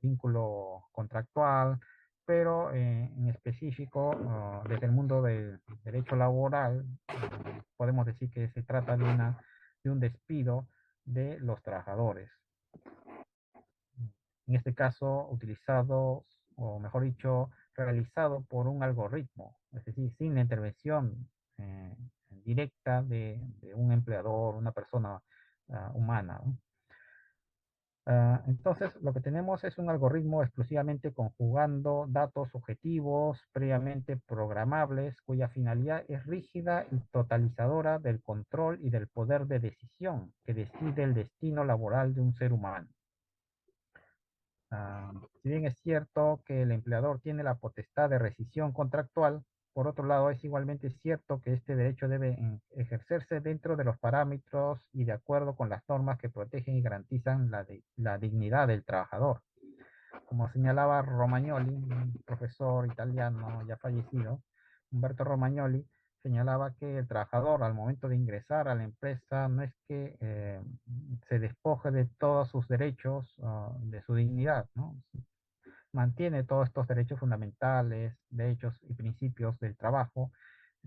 vínculo contractual, pero en específico, desde el mundo del derecho laboral, podemos decir que se trata de un despido de los trabajadores. En este caso, utilizado, o mejor dicho, realizado por un algoritmo, es decir, sin la intervención directa de un empleador, una persona humana, ¿no? Entonces, lo que tenemos es un algoritmo exclusivamente conjugando datos objetivos previamente programables, cuya finalidad es rígida y totalizadora del control y del poder de decisión que decide el destino laboral de un ser humano. Si bien es cierto que el empleador tiene la potestad de rescisión contractual, por otro lado es igualmente cierto que este derecho debe ejercerse dentro de los parámetros y de acuerdo con las normas que protegen y garantizan la dignidad del trabajador. Como señalaba Romagnoli, un profesor italiano ya fallecido, Humberto Romagnoli, señalaba que el trabajador al momento de ingresar a la empresa no es que se despoje de todos sus derechos, de su dignidad, ¿no? Mantiene todos estos derechos fundamentales, derechos y principios del trabajo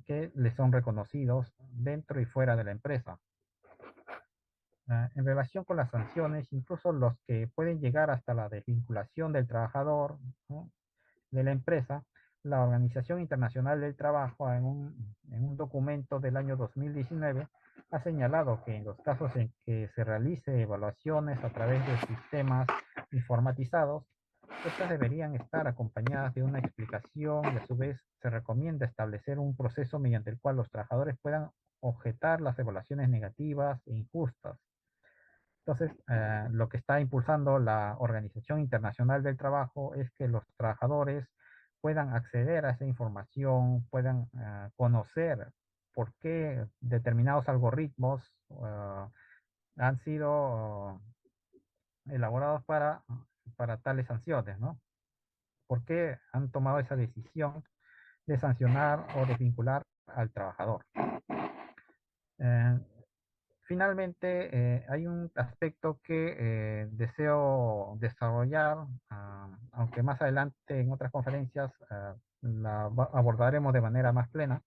que le son reconocidos dentro y fuera de la empresa. En relación con las sanciones, incluso los que pueden llegar hasta la desvinculación del trabajador, ¿no?, de la empresa, la Organización Internacional del Trabajo en un documento del año 2019 ha señalado que en los casos en que se realice evaluaciones a través de sistemas informatizados, estas deberían estar acompañadas de una explicación y a su vez se recomienda establecer un proceso mediante el cual los trabajadores puedan objetar las evaluaciones negativas e injustas. Entonces, lo que está impulsando la Organización Internacional del Trabajo es que los trabajadores puedan acceder a esa información, puedan conocer por qué determinados algoritmos han sido elaborados para tales sanciones, ¿no? ¿Por qué han tomado esa decisión de sancionar o desvincular al trabajador? Eh, Finalmente, hay un aspecto que deseo desarrollar, aunque más adelante en otras conferencias abordaremos de manera más plena,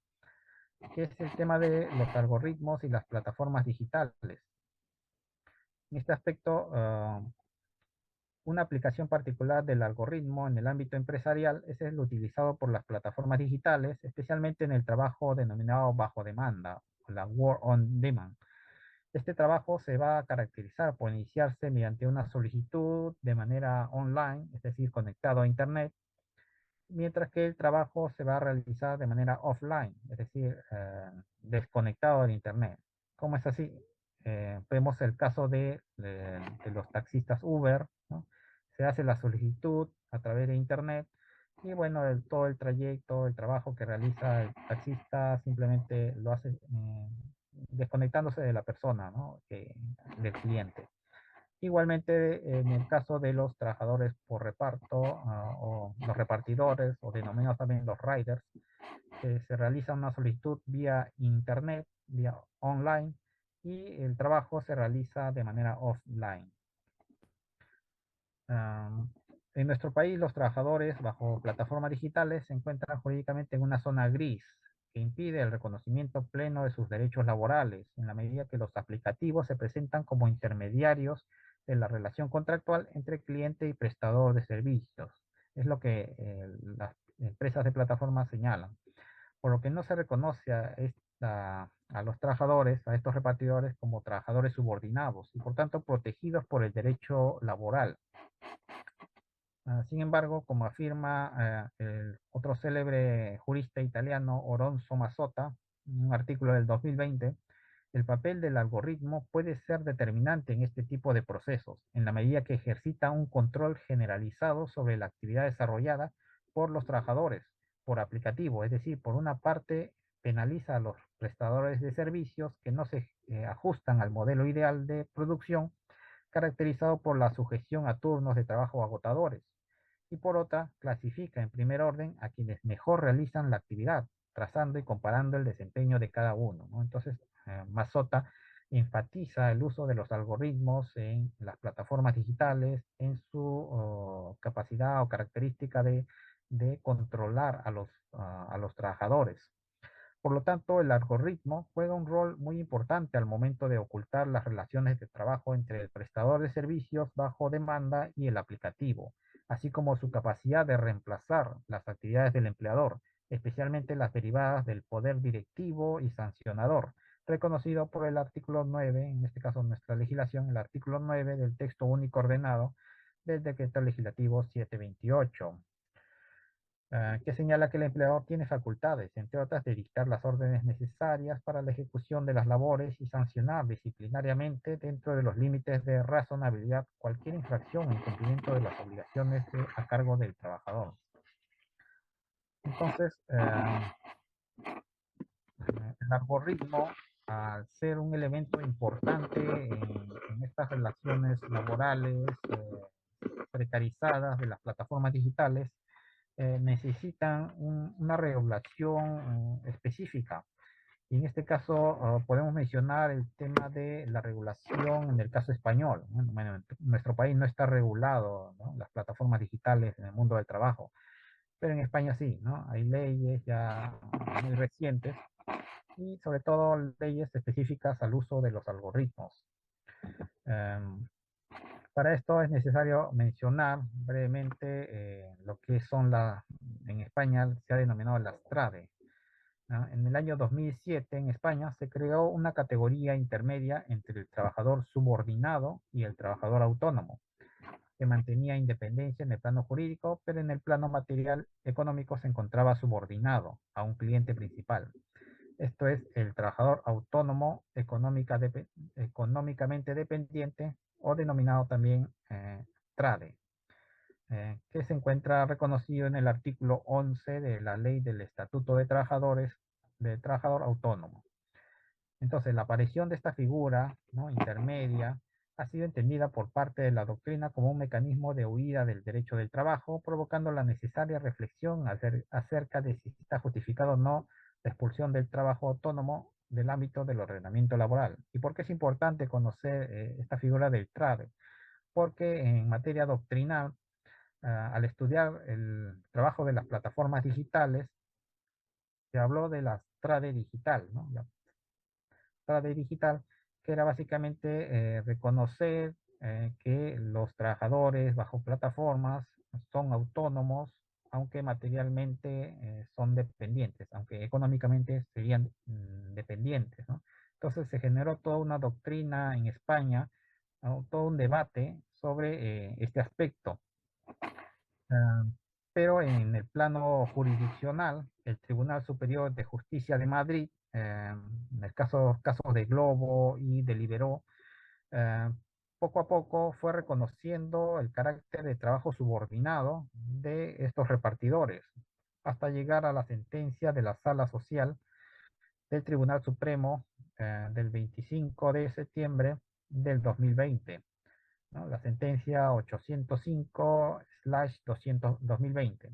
que es el tema de los algoritmos y las plataformas digitales. En este aspecto, una aplicación particular del algoritmo en el ámbito empresarial es el utilizado por las plataformas digitales, especialmente en el trabajo denominado bajo demanda, la Work on Demand. Este trabajo se va a caracterizar por iniciarse mediante una solicitud de manera online, es decir, conectado a Internet, mientras que el trabajo se va a realizar de manera offline, es decir, desconectado del Internet. ¿Cómo es así? Vemos el caso de los taxistas Uber, ¿no? Se hace la solicitud a través de Internet y bueno, todo el trayecto, el trabajo que realiza el taxista simplemente lo hace desconectándose de la persona, ¿no?, del cliente. Igualmente, en el caso de los trabajadores por reparto, o los repartidores, o denominados también los riders, se realiza una solicitud vía internet, vía online, y el trabajo se realiza de manera offline. Um, en nuestro país, los trabajadores bajo plataformas digitales se encuentran jurídicamente en una zona gris que impide el reconocimiento pleno de sus derechos laborales, en la medida que los aplicativos se presentan como intermediarios de la relación contractual entre cliente y prestador de servicios. Es lo que las empresas de plataformas señalan. Por lo que no se reconoce a los trabajadores, a estos repartidores, como trabajadores subordinados y por tanto protegidos por el derecho laboral. Sin embargo, como afirma el otro célebre jurista italiano Oronzo Mazzotta, en un artículo del 2020, el papel del algoritmo puede ser determinante en este tipo de procesos, en la medida que ejercita un control generalizado sobre la actividad desarrollada por los trabajadores, por aplicativo, es decir, por una parte penaliza a los prestadores de servicios que no se ajustan al modelo ideal de producción, caracterizado por la sujeción a turnos de trabajo agotadores, y por otra, clasifica en primer orden a quienes mejor realizan la actividad, trazando y comparando el desempeño de cada uno, ¿no? Entonces, Mazzotta enfatiza el uso de los algoritmos en las plataformas digitales, en su capacidad o característica de de controlar a los trabajadores. Por lo tanto, el algoritmo juega un rol muy importante al momento de ocultar las relaciones de trabajo entre el prestador de servicios bajo demanda y el aplicativo, así como su capacidad de reemplazar las actividades del empleador, especialmente las derivadas del poder directivo y sancionador, reconocido por el artículo 9, en este caso nuestra legislación, el artículo 9 del texto único ordenado del decreto legislativo 728, que señala que el empleador tiene facultades, entre otras, de dictar las órdenes necesarias para la ejecución de las labores y sancionar disciplinariamente dentro de los límites de razonabilidad cualquier infracción o incumplimiento de las obligaciones a cargo del trabajador. Entonces, el algoritmo, al ser un elemento importante en estas relaciones laborales precarizadas de las plataformas digitales, necesitan una regulación específica. Y en este caso podemos mencionar el tema de la regulación en el caso español. Bueno, en nuestro país no está regulado, ¿no?, las plataformas digitales en el mundo del trabajo, pero en España sí, ¿no? Hay leyes ya muy recientes y sobre todo leyes específicas al uso de los algoritmos. Um, para esto es necesario mencionar brevemente lo que son en España se ha denominado las TRADE, ¿no? En el año 2007 en España se creó una categoría intermedia entre el trabajador subordinado y el trabajador autónomo, que mantenía independencia en el plano jurídico, pero en el plano material económico se encontraba subordinado a un cliente principal. Esto es el trabajador autónomo económicamente dependiente, o denominado también TRADE, que se encuentra reconocido en el artículo 11 de la Ley del Estatuto de Trabajadores, de Trabajador Autónomo. Entonces, la aparición de esta figura, ¿no?, intermedia ha sido entendida por parte de la doctrina como un mecanismo de huida del derecho del trabajo, provocando la necesaria reflexión acerca de si está justificado o no la expulsión del trabajo autónomo del ámbito del ordenamiento laboral. ¿Y por qué es importante conocer esta figura del TRADE? Porque en materia doctrinal, al estudiar el trabajo de las plataformas digitales, se habló de la TRADE digital, ¿no? De digital, que era básicamente reconocer que los trabajadores bajo plataformas son autónomos, aunque materialmente son dependientes, aunque económicamente serían dependientes, ¿no? Entonces se generó toda una doctrina en España, ¿no?, todo un debate sobre este aspecto. Ah, pero en el plano jurisdiccional, el Tribunal Superior de Justicia de Madrid, en el caso de Globo y Deliberó, eh, poco a poco fue reconociendo el carácter de trabajo subordinado de estos repartidores, hasta llegar a la sentencia de la Sala Social del Tribunal Supremo del 25 de septiembre del 2020, ¿no?, la sentencia 805/2020,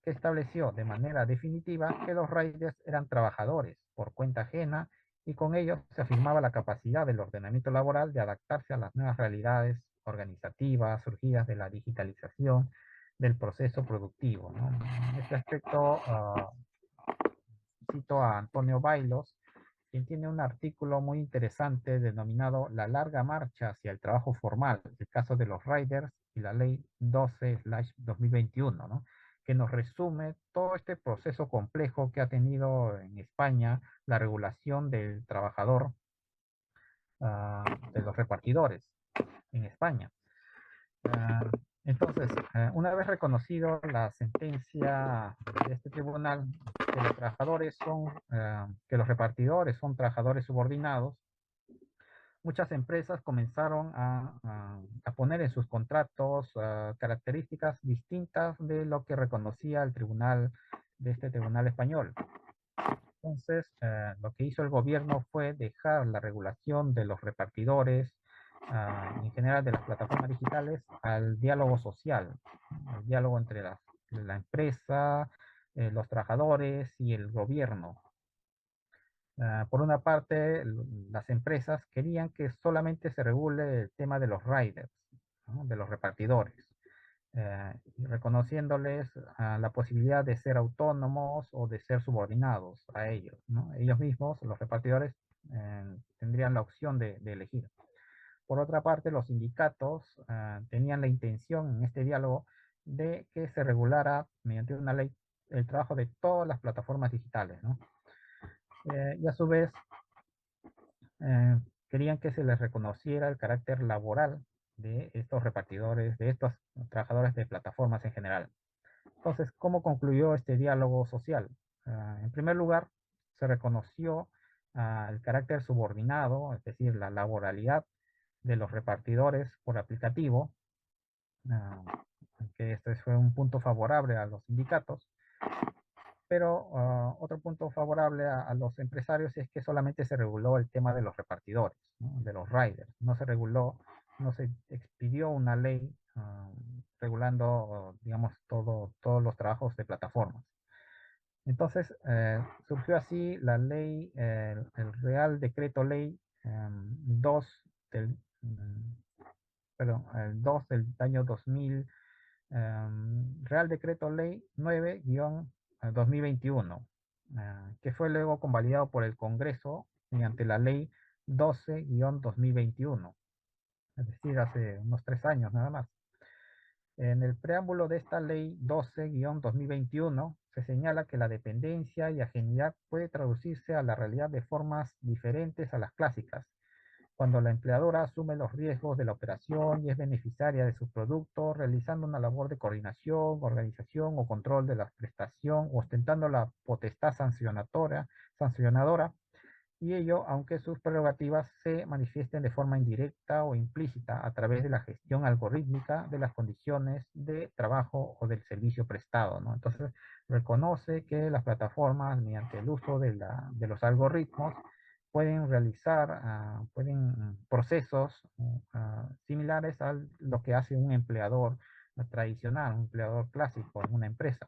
que estableció de manera definitiva que los riders eran trabajadores por cuenta ajena, y con ellos se afirmaba la capacidad del ordenamiento laboral de adaptarse a las nuevas realidades organizativas surgidas de la digitalización del proceso productivo, ¿no? En este aspecto, cito a Antonio Bailos, quien tiene un artículo muy interesante denominado La larga marcha hacia el trabajo formal, el caso de los riders y la ley 12/2021, ¿no?, que nos resume todo este proceso complejo que ha tenido en España la regulación del trabajador, de los repartidores en España. Ah, entonces, una vez reconocido la sentencia de este tribunal, que los repartidores son trabajadores subordinados, muchas empresas comenzaron a poner en sus contratos características distintas de lo que reconocía el tribunal, de este tribunal español. Entonces, lo que hizo el gobierno fue dejar la regulación de los repartidores, en general de las plataformas digitales, al diálogo social, al diálogo entre la empresa, los trabajadores y el gobierno. Por una parte, las empresas querían que solamente se regule el tema de los riders, ¿no?, de los repartidores. reconociéndoles la posibilidad de ser autónomos o de ser subordinados a ellos, ¿no? Ellos mismos, los repartidores, tendrían la opción de elegir. Por otra parte, los sindicatos tenían la intención en este diálogo de que se regulara mediante una ley el trabajo de todas las plataformas digitales, ¿no? Y a su vez, eh, querían que se les reconociera el carácter laboral de estos repartidores, de estos trabajadores de plataformas en general. Entonces, ¿cómo concluyó este diálogo social? En primer lugar, se reconoció el carácter subordinado, es decir, la laboralidad de los repartidores por aplicativo, ah, que este fue un punto favorable a los sindicatos, pero otro punto favorable a los empresarios es que solamente se reguló el tema de los repartidores, ¿no? De los riders. No se reguló, no se expidió una ley regulando, digamos, todos los trabajos de plataformas. Entonces, surgió así la ley, el Real Decreto Ley 2 del, perdón, el 2 del año 2000, Real Decreto Ley 9-2021, que fue luego convalidado por el Congreso mediante la Ley 12-2021, es decir, hace unos 3 años nada más. En el preámbulo de esta ley 12-2021 se señala que la dependencia y ajenidad puede traducirse a la realidad de formas diferentes a las clásicas, cuando la empleadora asume los riesgos de la operación y es beneficiaria de sus productos, realizando una labor de coordinación, organización o control de la prestación, ostentando la potestad sancionadora, y ello aunque sus prerrogativas se manifiesten de forma indirecta o implícita a través de la gestión algorítmica de las condiciones de trabajo o del servicio prestado, ¿no? Entonces, reconoce que las plataformas, mediante el uso de los algoritmos, pueden realizar procesos similares a lo que hace un empleador tradicional, un empleador clásico en una empresa.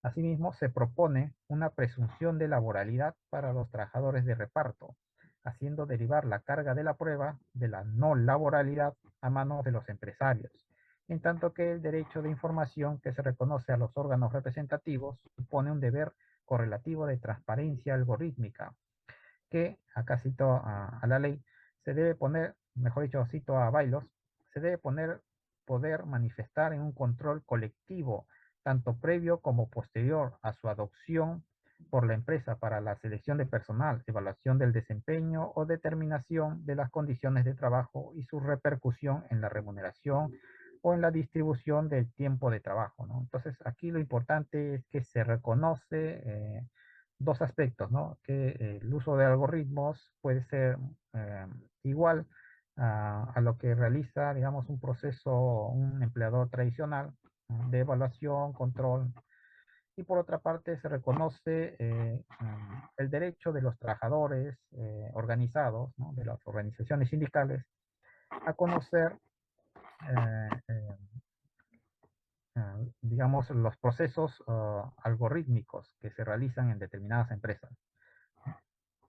Asimismo, se propone una presunción de laboralidad para los trabajadores de reparto, haciendo derivar la carga de la prueba de la no laboralidad a manos de los empresarios, en tanto que el derecho de información que se reconoce a los órganos representativos supone un deber correlativo de transparencia algorítmica, que, acá cito a la ley, se debe poner, mejor dicho, cito a Bailos, se debe poder manifestar en un control colectivo, tanto previo como posterior a su adopción por la empresa para la selección de personal, evaluación del desempeño o determinación de las condiciones de trabajo y su repercusión en la remuneración o en la distribución del tiempo de trabajo, ¿no? Entonces, aquí lo importante es que se reconoce dos aspectos, ¿no? Que el uso de algoritmos puede ser eh, igual a lo que realiza, digamos, un proceso, un empleador tradicional, ¿no? De evaluación, control. Y por otra parte, se reconoce el derecho de los trabajadores organizados, ¿no? De las organizaciones sindicales, a conocer, digamos, los procesos algorítmicos que se realizan en determinadas empresas.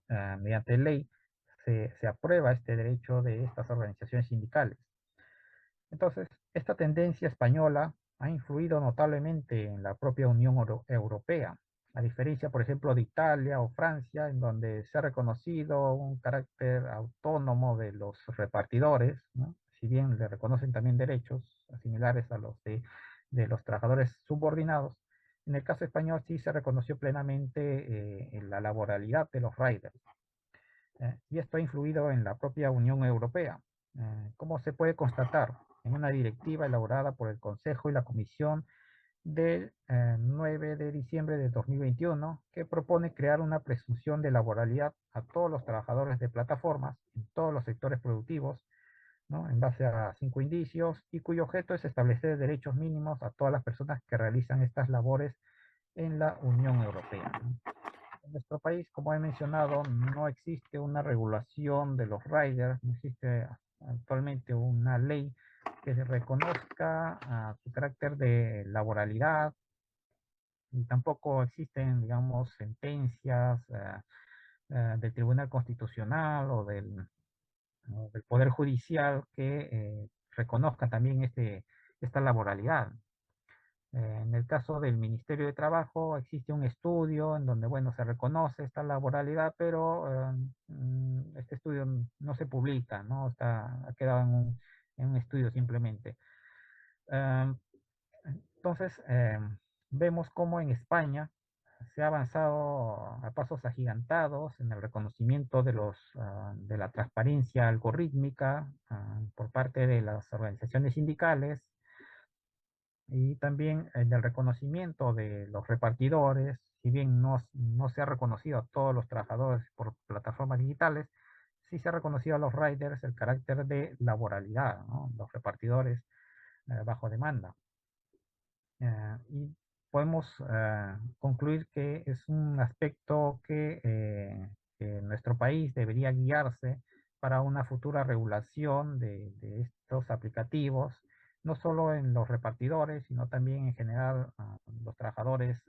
Mediante ley se aprueba este derecho de estas organizaciones sindicales. Entonces, esta tendencia española ha influido notablemente en la propia Unión Europea, a diferencia, por ejemplo, de Italia o Francia, en donde se ha reconocido un carácter autónomo de los repartidores, ¿no? Si bien le reconocen también derechos similares a los de los trabajadores subordinados. En el caso español sí se reconoció plenamente la laboralidad de los riders, y esto ha influido en la propia Unión Europea. ¿Cómo se puede constatar? En una directiva elaborada por el Consejo y la Comisión del 9 de diciembre de 2021, que propone crear una presunción de laboralidad a todos los trabajadores de plataformas en todos los sectores productivos, ¿no? En base a 5 indicios, y cuyo objeto es establecer derechos mínimos a todas las personas que realizan estas labores en la Unión Europea, ¿no? En nuestro país, como he mencionado, no existe una regulación de los riders, no existe actualmente una ley que se reconozca su carácter de laboralidad, y tampoco existen, digamos, sentencias del Tribunal Constitucional o del Poder Judicial que reconozcan también esta laboralidad. En el caso del Ministerio de Trabajo existe un estudio en donde, bueno, se reconoce esta laboralidad, pero este estudio no se publica, ¿no? Ha quedado en un estudio simplemente. Eh, entonces, vemos cómo en España se ha avanzado a pasos agigantados en el reconocimiento de la transparencia algorítmica por parte de las organizaciones sindicales y también en el reconocimiento de los repartidores. Si bien no se ha reconocido a todos los trabajadores por plataformas digitales, sí se ha reconocido a los riders el carácter de laboralidad, ¿no? Los repartidores bajo demanda. Y podemos concluir que es un aspecto que nuestro país debería guiarse para una futura regulación de estos aplicativos, no solo en los repartidores, sino también en general los trabajadores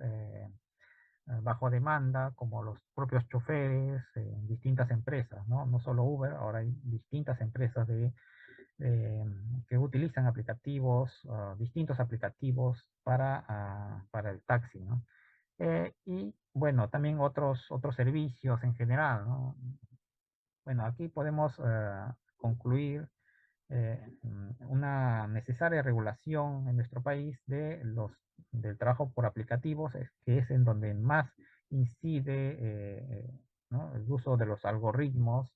bajo demanda, como los propios choferes en distintas empresas, ¿no? No solo Uber, ahora hay distintas empresas eh, que utilizan aplicativos, distintos aplicativos para el taxi, ¿no? Y bueno, también otros servicios en general, ¿no? Bueno, aquí podemos concluir una necesaria regulación en nuestro país del trabajo por aplicativos, que es en donde más incide ¿no? el uso de los algoritmos,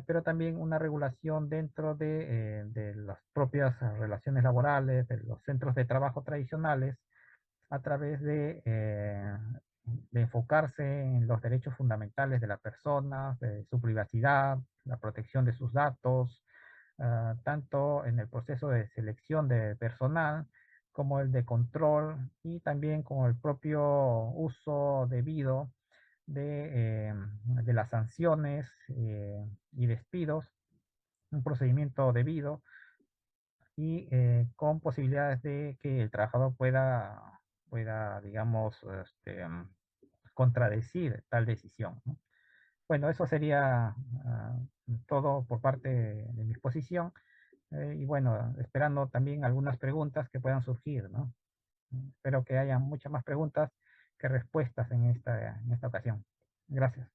pero también una regulación dentro de las propias relaciones laborales, de los centros de trabajo tradicionales, a través de enfocarse en los derechos fundamentales de la persona, de su privacidad, la protección de sus datos, tanto en el proceso de selección de personal como el de control y también como el propio uso debido de las sanciones y despidos, un procedimiento debido y con posibilidades de que el trabajador pueda digamos, contradecir tal decisión, ¿no? Bueno, eso sería todo por parte de mi exposición. Y bueno, esperando también algunas preguntas que puedan surgir, ¿no? Espero que haya muchas más preguntas que respuestas en esta ocasión. Gracias.